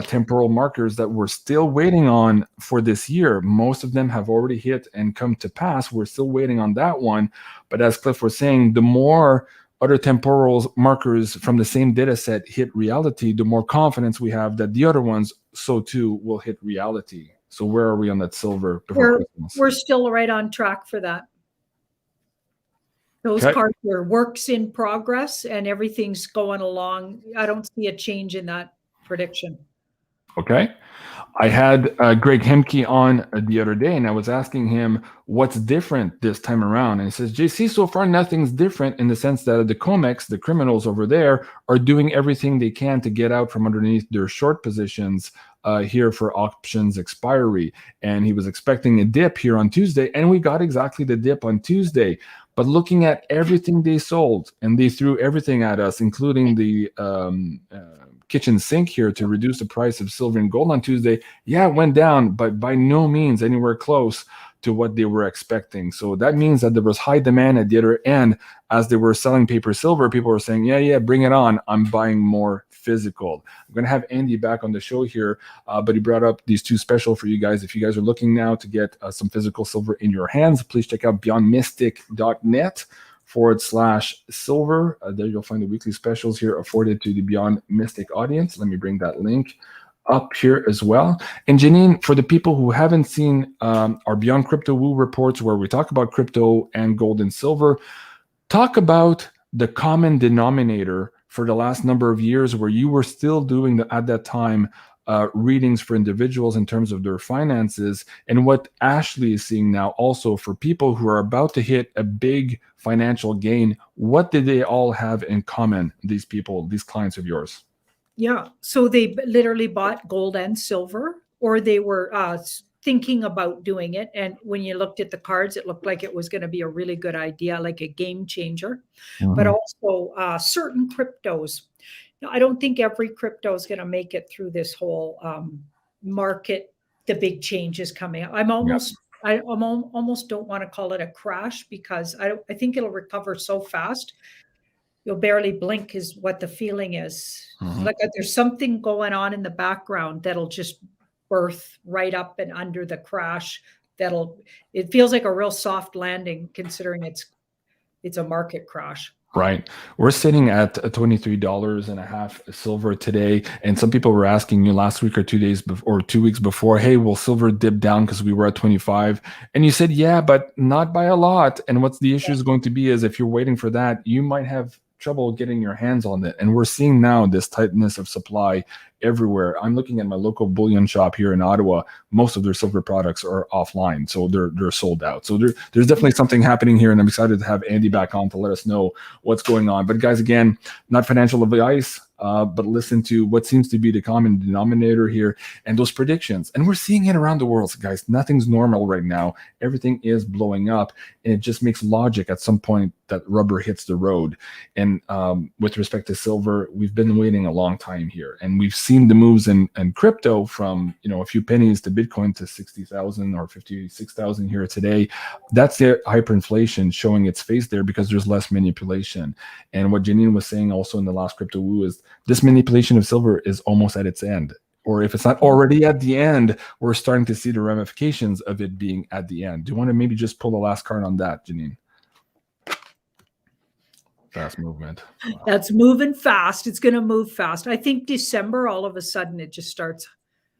temporal markers that we're still waiting on for this year. Most of them have already hit and come to pass. We're still waiting on that one. But as Cliff was saying, the more other temporal markers from the same data set hit reality, the more confidence we have that the other ones so too will hit reality. So where are we on that silver before Christmas? We're still right on track for that. Those cards are works in progress and everything's going along. I don't see a change in that prediction. Okay. I had Greg Hemke on the other day, and I was asking him what's different this time around. And he says, JC, so far nothing's different in the sense that the COMEX, the criminals over there, are doing everything they can to get out from underneath their short positions here for options expiry. And he was expecting a dip here on Tuesday, and we got exactly the dip on Tuesday. But looking at everything they sold, and they threw everything at us, including the kitchen sink here to reduce the price of silver and gold on Tuesday. Yeah, it went down, but by no means anywhere close to what they were expecting. So that means that there was high demand at the other end. As they were selling paper silver, people were saying, yeah, bring it on. I'm buying more physical. I'm going to have Andy back on the show here, but he brought up these two special for you guys. If you guys are looking now to get some physical silver in your hands, please check out beyondmystic.net/silver. There you'll find the weekly specials here afforded to the Beyond Mystic audience. Let me bring that link up here as well. And Janine, for the people who haven't seen our Beyond Crypto Woo reports where we talk about crypto and gold and silver, talk about the common denominator for the last number of years where you were still doing at that time readings for individuals in terms of their finances, and what Ashley is seeing now also for people who are about to hit a big financial gain. What did they all have in common, these people, these clients of yours? Yeah, so they literally bought gold and silver, or they were thinking about doing it. And when you looked at the cards, it looked like it was going to be a really good idea, like a game changer. Mm-hmm. But also certain cryptos. Now, I don't think every crypto is going to make it through this whole market, the big changes coming up. I almost don't want to call it a crash, because I think it'll recover so fast. You'll barely blink is what the feeling is. Mm-hmm. Like there's something going on in the background that'll just birth right up and under the crash. It feels like a real soft landing considering it's a market crash. Right. We're sitting at $23.50 silver today. And some people were asking you last week or 2 days before, or 2 weeks before, hey, will silver dip down because we were at 25? And you said, yeah, but not by a lot. And what's the issue is going to be is if you're waiting for that, you might have trouble getting your hands on it. And we're seeing now this tightness of supply everywhere. I'm looking at my local bullion shop here in Ottawa. Most of their silver products are offline, so they're sold out. So there's definitely something happening here, and I'm excited to have Andy back on to let us know what's going on. But guys, again, not financial advice, but listen to what seems to be the common denominator here and those predictions. And we're seeing it around the world, guys. Nothing's normal right now. Everything is blowing up, and it just makes logic at some point that rubber hits the road. And with respect to silver, we've been waiting a long time here, and we've seen the moves in crypto from a few pennies to Bitcoin to 60,000 or 56,000 here today. That's the hyperinflation showing its face there because there's less manipulation. And what Janine was saying also in the last Crypto Woo is this manipulation of silver is almost at its end. Or if it's not already at the end, we're starting to see the ramifications of it being at the end. Do you want to maybe just pull the last card on that, Janine? Fast movement. Wow. That's moving fast. It's going to move fast. I think December, all of a sudden, it just starts.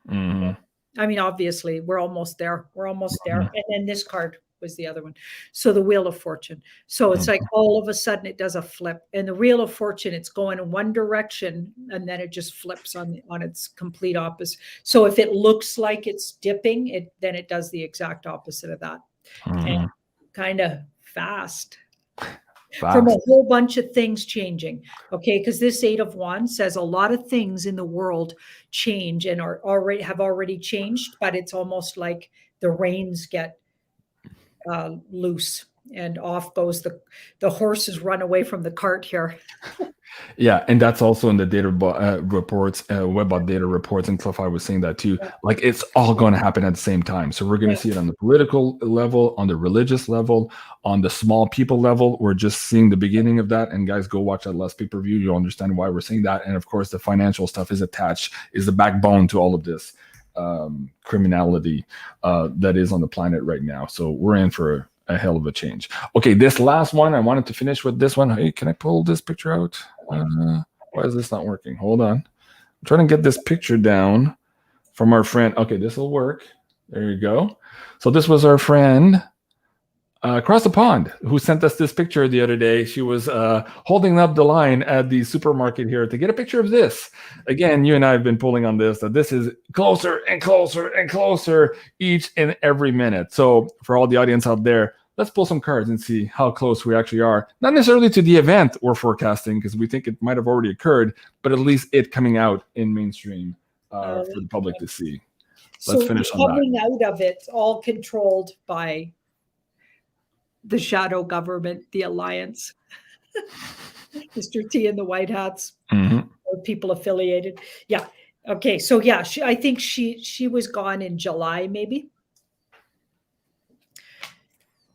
Mm-hmm. I mean, obviously, we're almost there. We're almost there. And then this card was the other one. So the Wheel of Fortune. So it's like all of a sudden it does a flip. And the Wheel of Fortune, it's going in one direction and then it just flips on its complete opposite. So if it looks like it's dipping, then it does the exact opposite of that. And kind of fast. From a whole bunch of things changing. Okay, because this 8 of Wands says a lot of things in the world change and have already changed, but it's almost like the reins get loose and off goes the horses run away from the cart here. Yeah, and that's also in the data reports, Webbot data reports, and Cliff, I was saying that too. Like it's all going to happen at the same time. So we're going to see it on the political level, on the religious level, on the small people level. We're just seeing the beginning of that. And guys, go watch that last pay-per-view. You'll understand why we're saying that. And of course, the financial stuff is attached, is the backbone to all of this criminality that is on the planet right now. So we're in for a hell of a change. Okay, this last one, I wanted to finish with this one. Hey, can I pull this picture out? Why is this not working? Hold on. I'm trying to get this picture down from our friend. Okay, this will work. There you go. So this was our friend across the pond who sent us this picture the other day. She was holding up the line at the supermarket here to get a picture of this. Again, you and I have been pulling on this, that this is closer and closer and closer each and every minute. So for all the audience out there, let's pull some cards and see how close we actually are. Not necessarily to the event we're forecasting, because we think it might have already occurred, but at least it coming out in mainstream for the public to see. Let's finish on that. Coming out of it, all controlled by the shadow government, the alliance, Mr. T and the White Hats, or people affiliated. Yeah. Okay. So yeah, I think she was gone in July, maybe.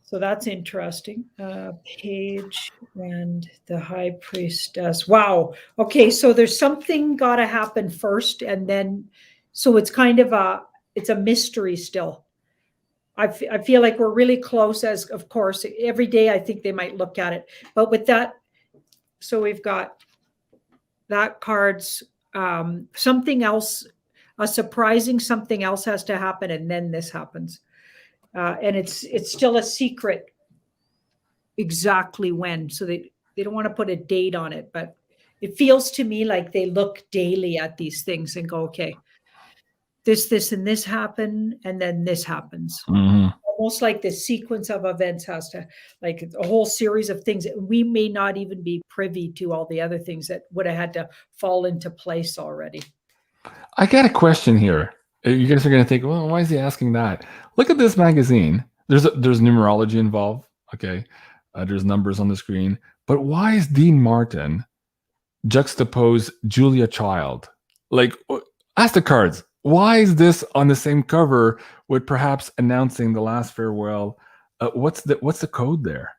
So that's interesting. Page and the High Priestess. Wow. Okay. So there's something got to happen first, and then, so it's kind of it's a mystery still. I feel like we're really close, as of course, every day I think they might look at it. But with that, so we've got that card's something else, a surprising something else has to happen, and then this happens. And it's still a secret exactly when. So they don't want to put a date on it, but it feels to me like they look daily at these things and go, okay, this and this happen, and then this happens. Almost like the sequence of events has to, like a whole series of things. We may not even be privy to all the other things that would have had to fall into place already. I got a question here. You guys are going to think, well, why is he asking that? Look at this magazine. There's numerology involved. Okay. There's numbers on the screen. But why is Dean Martin juxtapose Julia Child? Like, ask the cards. Why is this on the same cover with perhaps announcing the last farewell? What's the code there?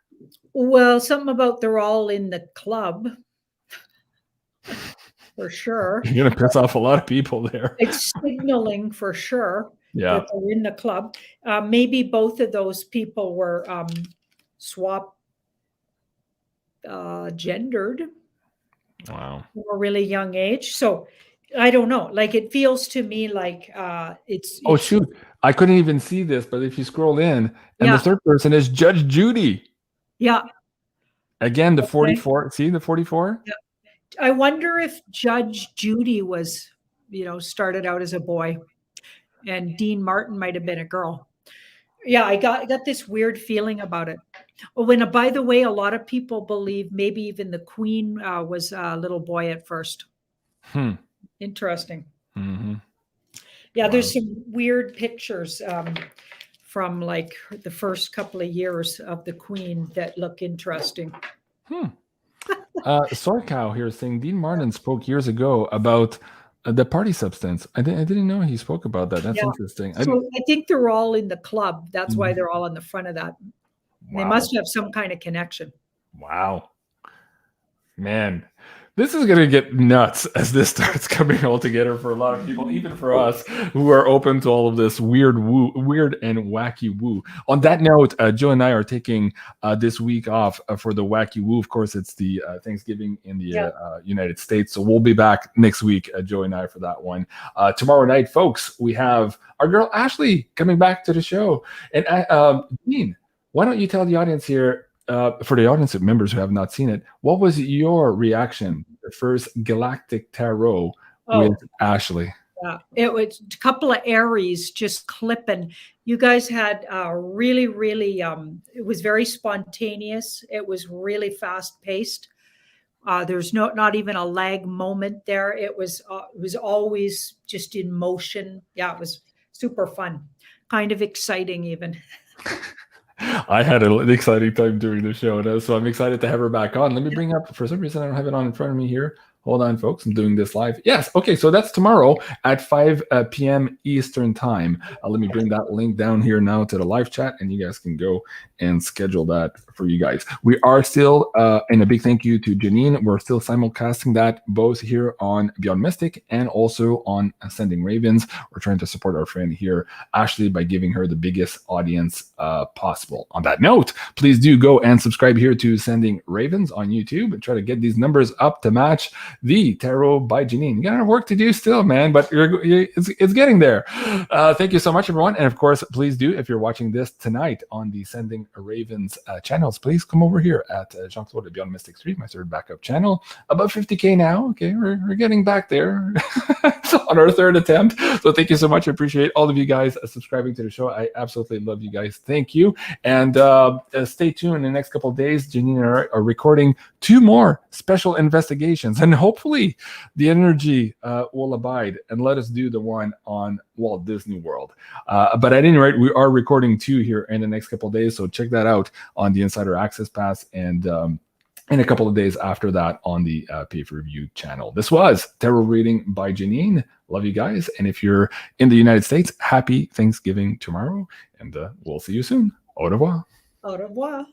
Well, something about they're all in the club. For sure. You're going to piss off a lot of people there. It's signaling for sure. Yeah. That they're in the club. Maybe both of those people were swap gendered. Wow. From a really young age. So I don't know. Like it feels to me like it's. Oh shoot! I couldn't even see this, but if you scroll in, and the third person is Judge Judy. Yeah. Again, the 44. See the 44. Yeah. I wonder if Judge Judy was, started out as a boy, and Dean Martin might have been a girl. Yeah, I got this weird feeling about it. When, by the way, a lot of people believe maybe even the Queen was a little boy at first. Interesting. Yeah, there's some weird pictures from like the first couple of years of the Queen that look interesting. Soy Cow here saying Dean Martin spoke years ago about the party substance. I didn't know he spoke about that. That's interesting. So I think they're all in the club. That's why they're all on the front of that. Wow. They must have some kind of connection. Wow. Man, this is going to get nuts as this starts coming all together for a lot of people, even for us who are open to all of this weird and wacky woo. On that note, Joe and I are taking this week off for the wacky woo. Of course, it's the Thanksgiving in the United States. So we'll be back next week, Joe and I, for that one. Tomorrow night, folks, we have our girl Ashley coming back to the show. And Dean, why don't you tell the audience here, for the audience of members who have not seen it, what was your reaction to the first Galactic Tarot with Ashley? It was a couple of Aries just clipping. You guys had really, it was very spontaneous. It was really fast paced. There's not even a lag moment there. It was always just in motion. Yeah, it was super fun, kind of exciting even. I had an exciting time doing the show, so I'm excited to have her back on. Let me bring up, for some reason, I don't have it on in front of me here. Hold on, folks. I'm doing this live. Yes. Okay. So that's tomorrow at 5 p.m. Eastern time. Let me bring that link down here now to the live chat, and you guys can go and schedule that for you guys. We are still, and a big thank you to Janine. We're still simulcasting that both here on Beyond Mystic and also on Ascending Ravens. We're trying to support our friend here, Ashley, by giving her the biggest audience possible. On that note, please do go and subscribe here to Ascending Ravens on YouTube and try to get these numbers up to match the Tarot by Janine. You got work to do still, man, but it's getting there. Thank you so much, everyone. And of course, please do, if you're watching this tonight on the Ascending Ravens channels, please come over here at Jean-Claude Beyond Mystic Street, my third backup channel. About 50K now. Okay, we're getting back there on our third attempt. So thank you so much. I appreciate all of you guys subscribing to the show. I absolutely love you guys. Thank you. And stay tuned. In the next couple of days, Janine and I are recording 2 more special investigations, and hopefully the energy will abide and let us do the one on Walt Disney World. But at any rate, we are recording 2 here in the next couple of days, so check that out on the Insider Access Pass, and in a couple of days after that on the pay-per-view channel. This was Tarot Reading by Janine. Love you guys, and if you're in the United States, happy Thanksgiving tomorrow, and we'll see you soon. Au revoir. Au revoir.